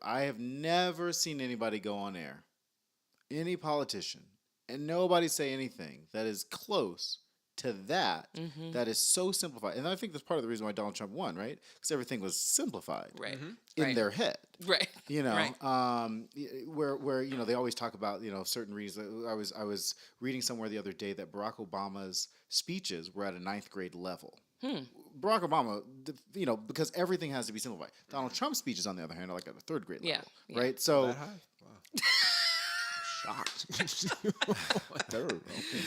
I have never seen anybody go on air, any politician, and nobody say anything that is close to that, that is so simplified. And I think that's part of the reason why Donald Trump won, right? Because everything was simplified in their head. Right. Where they always talk about, certain reasons. I was reading somewhere the other day that Barack Obama's speeches were at a 9th grade level. Barack Obama, because everything has to be simplified. Donald Trump's speeches, on the other hand, are like at a third grade level, right? So That high? Wow. Shocked. Third. Okay.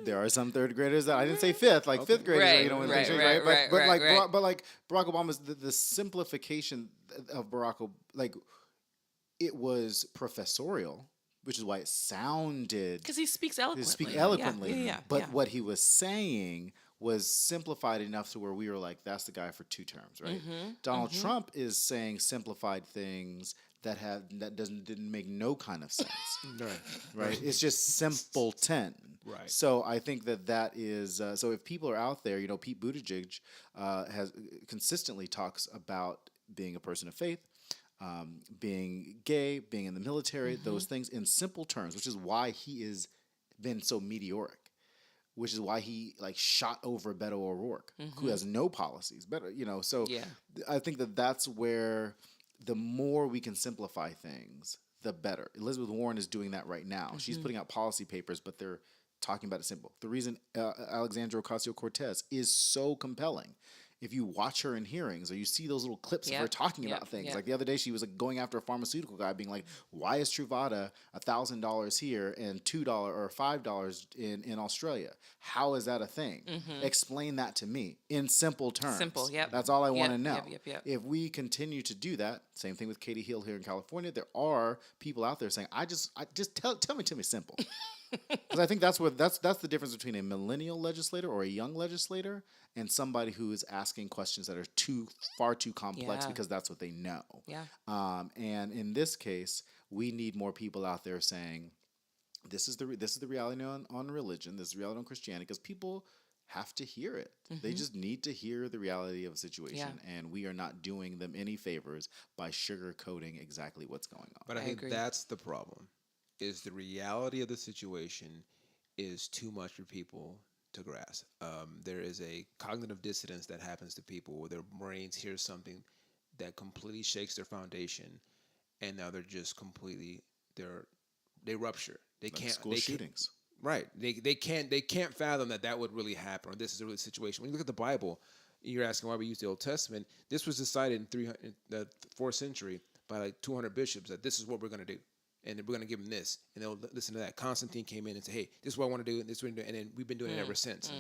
there are some third graders that I didn't say fifth, like fifth graders, Right, But like Barack Obama's the simplification of it was professorial, which is why it sounded Because he speaks eloquently. But what he was saying was simplified enough to where we were like, that's the guy for 2 terms, right? Donald Trump is saying simplified things that didn't make no kind of sense. Right? It's just simpleton. Right. So I think that is so if people are out there, Pete Buttigieg has consistently talks about being a person of faith, being gay, being in the military, those things in simple terms, which is why he has been so meteoric. Which is why he shot over Beto O'Rourke, who has no policies. So I think that's where the more we can simplify things, the better. Elizabeth Warren is doing that right now. She's putting out policy papers, but they're talking about it simple. The reason Alexandria Ocasio-Cortez is so compelling, if you watch her in hearings or you see those little clips of her talking about things, like the other day she was going after a pharmaceutical guy being like, why is Truvada $1,000 here and $2 or $5 in Australia? How is that a thing? Explain that to me in simple terms. That's all I want to know. If we continue to do that, same thing with Katie Hill here in California, there are people out there saying, I just tell me simple. Because I think that's the difference between a millennial legislator or a young legislator and somebody who is asking questions that are far too complex because that's what they know. And in this case, we need more people out there saying, this is the reality on religion, this is the reality on Christianity, because people have to hear it. They just need to hear the reality of a situation, and we are not doing them any favors by sugarcoating exactly what's going on. But I think that's the problem. Is the reality of the situation is too much for people to grasp. There is a cognitive dissonance that happens to people where their brains hear something that completely shakes their foundation, and now they're just completely they rupture. They can't school shootings. Right. They can't fathom that would really happen, or this is a really situation. When you look at the Bible, you're asking why we use the Old Testament. This was decided in the 4th century by like 200 bishops that this is what we're going to do. And we're going to give them this, and they'll listen to that. Constantine came in and said, hey, this is what I want to do, and this is what I'm doing. And then we've been doing it ever since.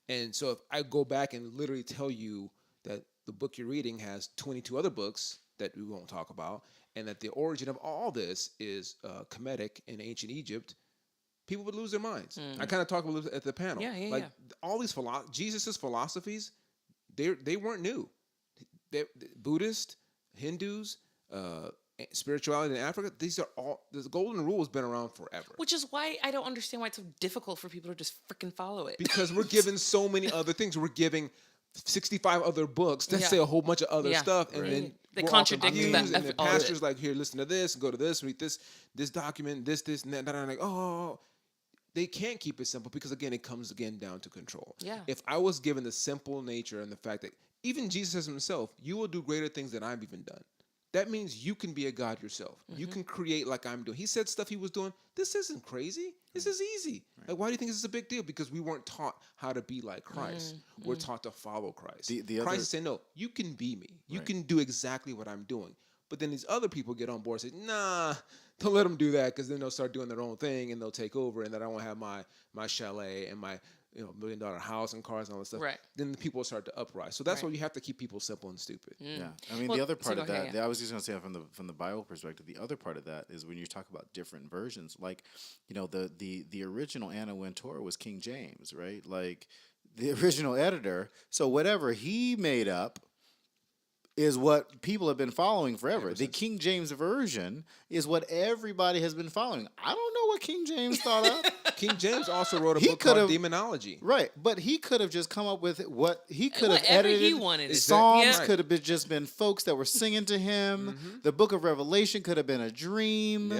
And so if I go back and literally tell you that the book you're reading has 22 other books that we won't talk about, and that the origin of all this is Kemetic in ancient Egypt, people would lose their minds. I kind of talked about it at the panel. All these Jesus' philosophies, they weren't new. Buddhist, Hindus, spirituality in Africa, these are all, the golden rule has been around forever. Which is why I don't understand why it's so difficult for people to just freaking follow it. Because we're given so many other things. We're giving 65 other books that say a whole bunch of other stuff, and then they contradict that. And the pastor's like, here, listen to this, go to this, read this document, this, and that. And I'm like, oh, they can't keep it simple because, again, it comes down to control. If I was given the simple nature and the fact that even Jesus says himself, you will do greater things than I've even done. That means you can be a God yourself. You can create like I'm doing. He said stuff he was doing. This isn't crazy. This is easy. Like, why do you think this is a big deal? Because we weren't taught how to be like Christ. We're taught to follow Christ. Christ is saying, no, you can be me. You can do exactly what I'm doing. But then these other people get on board and say, nah, don't let them do that, because then they'll start doing their own thing and they'll take over, and then I won't have my chalet and my $1 million house and cars and all that stuff. Then the people start to uprise. So that's why you have to keep people simple and stupid. I mean, the other part of that, I was just going to say from the Bible perspective, the other part of that is when you talk about different versions, like, the original Anna Wintour was King James, right? Like, the original editor. So whatever he made up is what people have been following forever. The King James Version is what everybody has been following. I don't know what King James thought of. King James also wrote a book called Demonology. Right, but he could have just come up with what he could have edited. He wanted. Songs could have just been folks that were singing to him. The book of Revelation could have been a dream.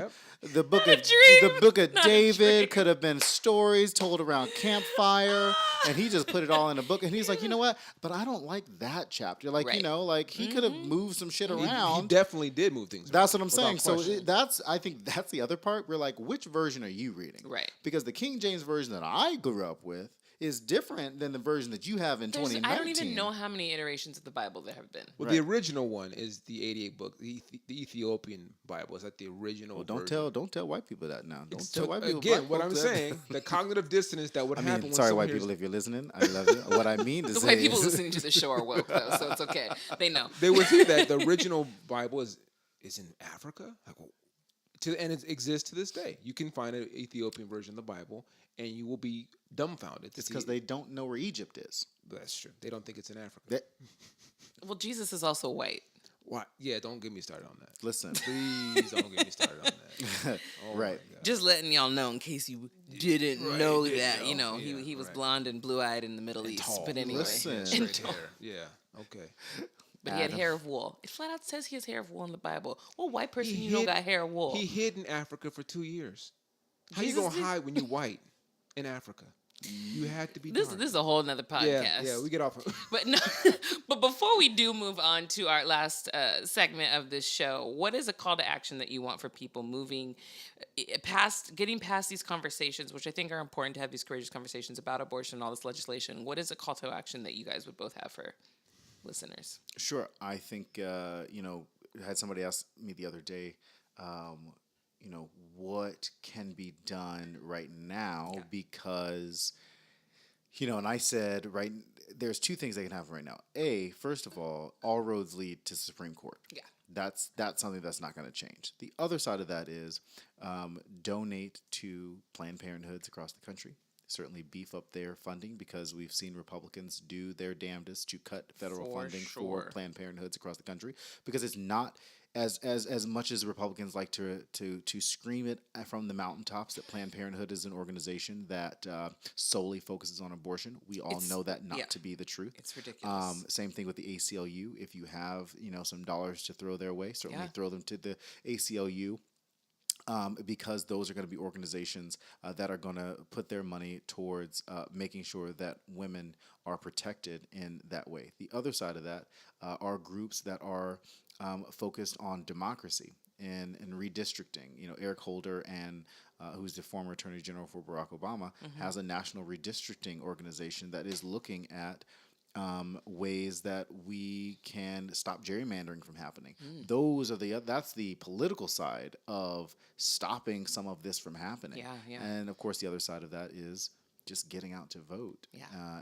The book of David could have been stories told around campfire, and he just put it all in a book. And he's like, you know what? But I don't like that chapter. Like, he could have moved some shit around. He definitely did move things around. That's what I'm saying. So I think that's the other part. We're like, which version are you reading? Right. Because the King James version that I grew up with is different than the version that you have in 2019. I don't even know how many iterations of the Bible there have been. Well, the original one is the 88 book, the Ethiopian Bible. Is that the original? Well, don't tell white people that now. Don't tell white people. Again, what I'm saying, the cognitive dissonance that would happen. Sorry, white people, if you're listening, I love you. What I mean to The say white people is, listening to the show are woke though, so it's okay. They know. they would see that the original Bible is in Africa. Like, and it exists to this day. You can find an Ethiopian version of the Bible, and you will be dumbfounded. It's because they don't know where Egypt is. That's true. They don't think it's in Africa. Well, Jesus is also white. Why? Yeah, don't get me started on that. Listen, Please don't get me started on that. Oh right. Just letting y'all know in case you didn't know that. You know, he was blonde and blue-eyed in the Middle East. tall. But anyway. Listen. Straight hair. Yeah. Okay. But he had hair of wool. It flat out says he has hair of wool in the Bible. What white person you know got hair of wool? He hid in Africa for 2 years. How Jesus you gonna hide when you white in Africa? You had to be This dark. is a whole nother podcast. Yeah, we get off. But no, but before we do move on to our last segment of this show, what is a call to action that you want for people moving getting past these conversations, which I think are important to have these courageous conversations about abortion and all this legislation? What is a call to action that you guys would both have for listeners? Sure. I think, I had somebody ask me the other day, what can be done right now because, and I said, there's two things they can happen right now. First of all roads lead to Supreme Court. Yeah. That's something that's not going to change. The other side of that is donate to Planned Parenthoods across the country. Certainly beef up their funding because we've seen Republicans do their damnedest to cut federal funding for Planned Parenthoods across the country because it's not as much as Republicans like to scream it from the mountaintops that Planned Parenthood is an organization that solely focuses on abortion. We all know that not to be the truth. It's ridiculous. Same thing with the ACLU. If you have some dollars to throw their way, certainly throw them to the ACLU. Because those are going to be organizations that are going to put their money towards making sure that women are protected in that way. The other side of that are groups that are focused on democracy and redistricting. Eric Holder and who's the former Attorney General for Barack Obama has a national redistricting organization that is looking at ways that we can stop gerrymandering from happening. That's the political side of stopping some of this from happening. Yeah. And of course, the other side of that is just getting out to vote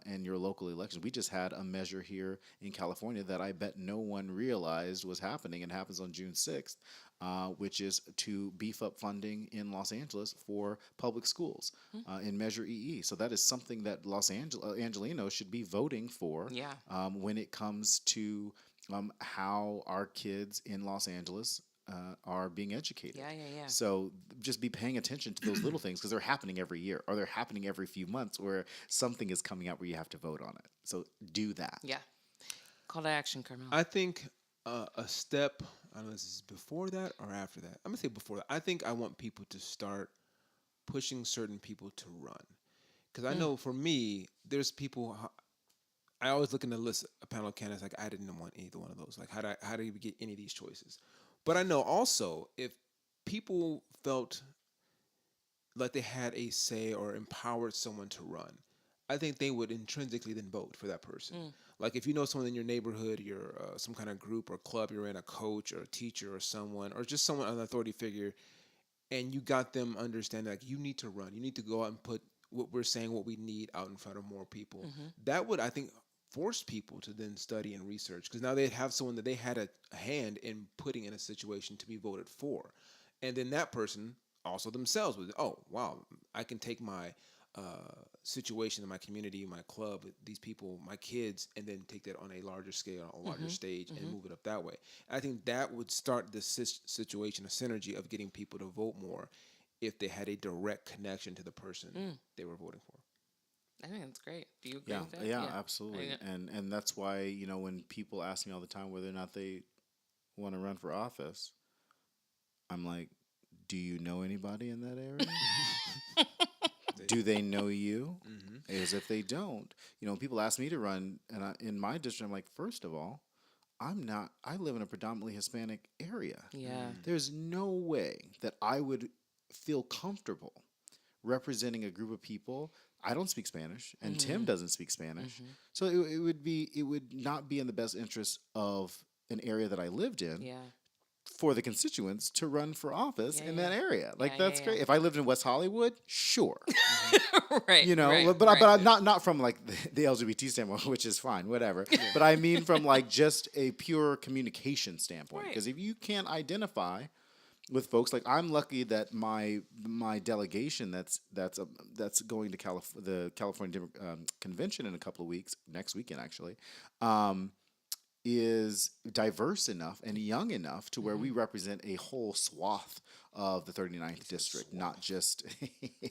in your local elections. We just had a measure here in California that I bet no one realized was happening and happens on June 6th, which is to beef up funding in Los Angeles for public schools in Measure EE. So that is something that Los Angelinos should be voting for when it comes to how our kids in Los Angeles are being educated. Yeah. So just be paying attention to those little things because they're happening every year or they're happening every few months where something is coming out where you have to vote on it. So do that. Yeah. Call to action, Karmel. I think a step, I don't know if this is before that or after that. I'm going to say before that. I think I want people to start pushing certain people to run. Because I know for me, there's people, I always look in the list, a panel of candidates, like I didn't want either one of those. Like how do you get any of these choices? But I know also if people felt like they had a say or empowered someone to run, I think they would intrinsically then vote for that person. Like if you know someone in your neighborhood, you're some kind of group or club, you're in, a coach or a teacher or someone, or just someone, an authority figure, and you got them understanding like you need to run. You need to go out and put what we're saying, what we need out in front of more people. That would, I think, force people to then study and research because now they'd have someone that they had a hand in putting in a situation to be voted for. And then that person also themselves would, oh, wow, I can take my situation in my community, my club, these people, my kids, and then take that on a larger scale, a larger stage and move it up that way. I think that would start this situation, a synergy of getting people to vote more if they had a direct connection to the person they were voting for. I think that's great. Do you agree with that? Yeah, absolutely. And that's why, when people ask me all the time whether or not they want to run for office, I'm like, do you know anybody in that area? Do they know you? As if they don't. People ask me to run, and in my district, I'm like, first of all, I live in a predominantly Hispanic area. Yeah. There's no way that I would feel comfortable representing a group of people. I don't speak Spanish, and Tim doesn't speak Spanish. So it would not be in the best interest of an area that I lived in for the constituents to run for office in that area. Like that's great. If I lived in West Hollywood, sure. Right. You know, right, but right. I'm not from like the LGBT standpoint, which is fine, whatever. But I mean from like just a pure communication standpoint. Because if you can't identify with folks, like I'm lucky that my delegation that's going to the California convention in a couple of weeks, next weekend actually, is diverse enough and young enough to where we represent a whole swath of the 39th district, not just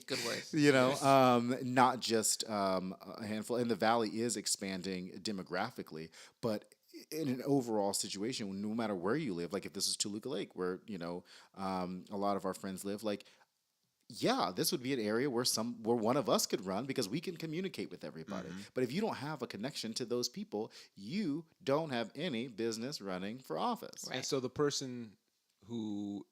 good word. You know, not just a handful. And the valley is expanding demographically, but in an overall situation, no matter where you live, like if this is Toluca Lake, where a lot of our friends live, like. Yeah, this would be an area where one of us could run because we can communicate with everybody. But if you don't have a connection to those people, you don't have any business running for office. Right. And so the person who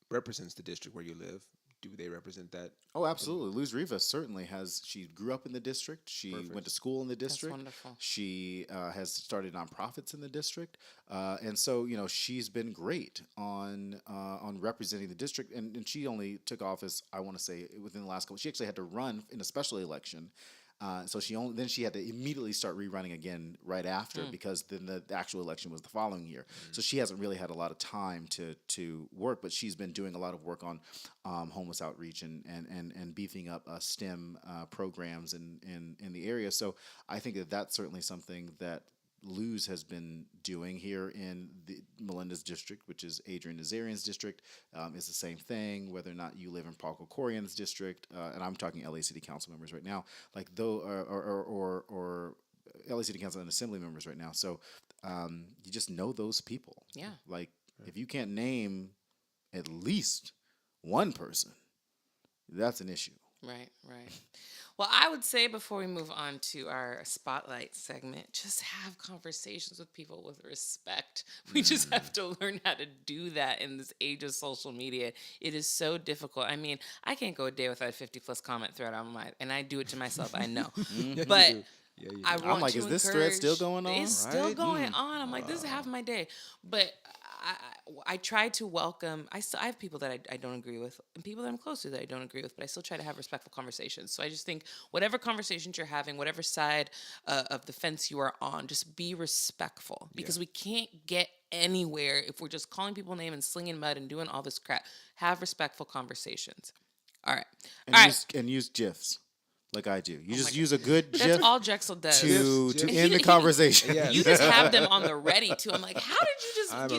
represents the district where you live, do they represent that? Oh, absolutely. Luz Rivas certainly has. She grew up in the district. She went to school in the district. That's wonderful. She has started nonprofits in the district, and so she's been great on representing the district. And she only took office, I want to say, within the last couple. She actually had to run in a special election. So she had to immediately start rerunning again right after because then the actual election was the following year. So she hasn't really had a lot of time to work, but she's been doing a lot of work on homeless outreach and beefing up STEM programs in the area. So I think that's certainly something that Luz has been doing here in Malynda's district, which is Adrian Nazarian's district. It's the same thing, whether or not you live in Paul Kokorian's district, and I'm talking LA City Council members right now, like or LA City Council and Assembly members right now. So you just know those people. Yeah. Like if you can't name at least one person, that's an issue. Right. Well, I would say before we move on to our spotlight segment, just have conversations with people with respect. We just have to learn how to do that in this age of social media. It is so difficult. I mean, I can't go a day without a 50+ comment thread on and I do it to myself, I know. But I'm like, is this thread still going on? It's still going on. I'm like, this is half my day. But I try to welcome. I have people that I don't agree with, and people that I'm close to that I don't agree with. But I still try to have respectful conversations. So I just think whatever conversations you're having, whatever side of the fence you are on, just be respectful because we can't get anywhere if we're just calling people names and slinging mud and doing all this crap. Have respectful conversations. All right. And use GIFs. Like I do. You just use a good GIF. That's all Drexel does. To end the conversation. You just have them on the ready, too. I'm like, how did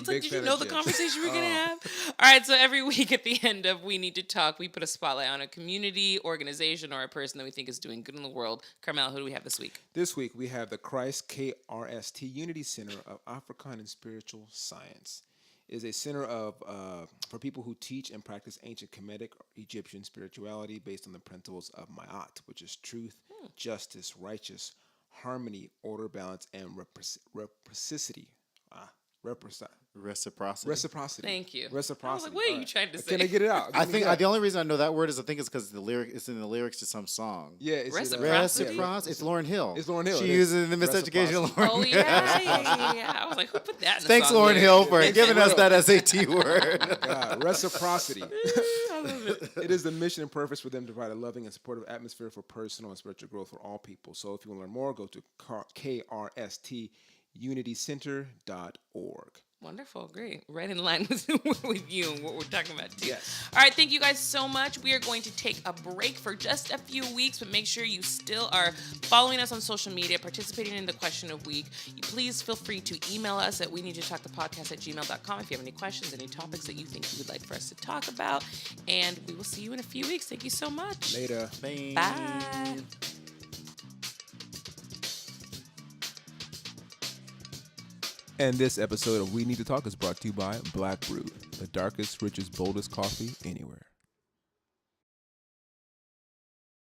did you know the conversation we were going to have? All right, so every week at the end of We Need to Talk, we put a spotlight on a community, organization, or a person that we think is doing good in the world. Karmel, who do we have this week? This week, we have the Christ KRST Unity Center of African and Spiritual Science. It is a center for people who teach and practice ancient Kemetic or Egyptian spirituality based on the principles of Ma'at, which is truth, justice, righteous, harmony, order, balance, and reciprocity. Reciprocity. Thank you. Reciprocity. I was like, what are you trying to say? Can I get it out? I think the only reason I know that word is because it's in the lyrics to some song. Yeah, it's Reciprocity. It's Lauryn Hill. It's Lauryn Hill. She uses it in the Miseducation of Lauryn Hill. Oh yeah. I was like, who put that in the Thanks, song? Lauryn Hill, for giving us that SAT word. Reciprocity. I love it. It is the mission and purpose for them to provide a loving and supportive atmosphere for personal and spiritual growth for all people. So if you want to learn more, go to krstunitycenter.org. Wonderful, great. Right in line with you and what we're talking about too. Yes. All right, thank you guys so much. We are going to take a break for just a few weeks, but make sure you still are following us on social media, participating in the question of week. Please feel free to email us at weneedtotalkthepodcast@gmail.com if you have any questions, any topics that you think you would like for us to talk about. And we will see you in a few weeks. Thank you so much. Later. Bye. And this episode of We Need to Talk is brought to you by Black Brew, the darkest, richest, boldest coffee anywhere.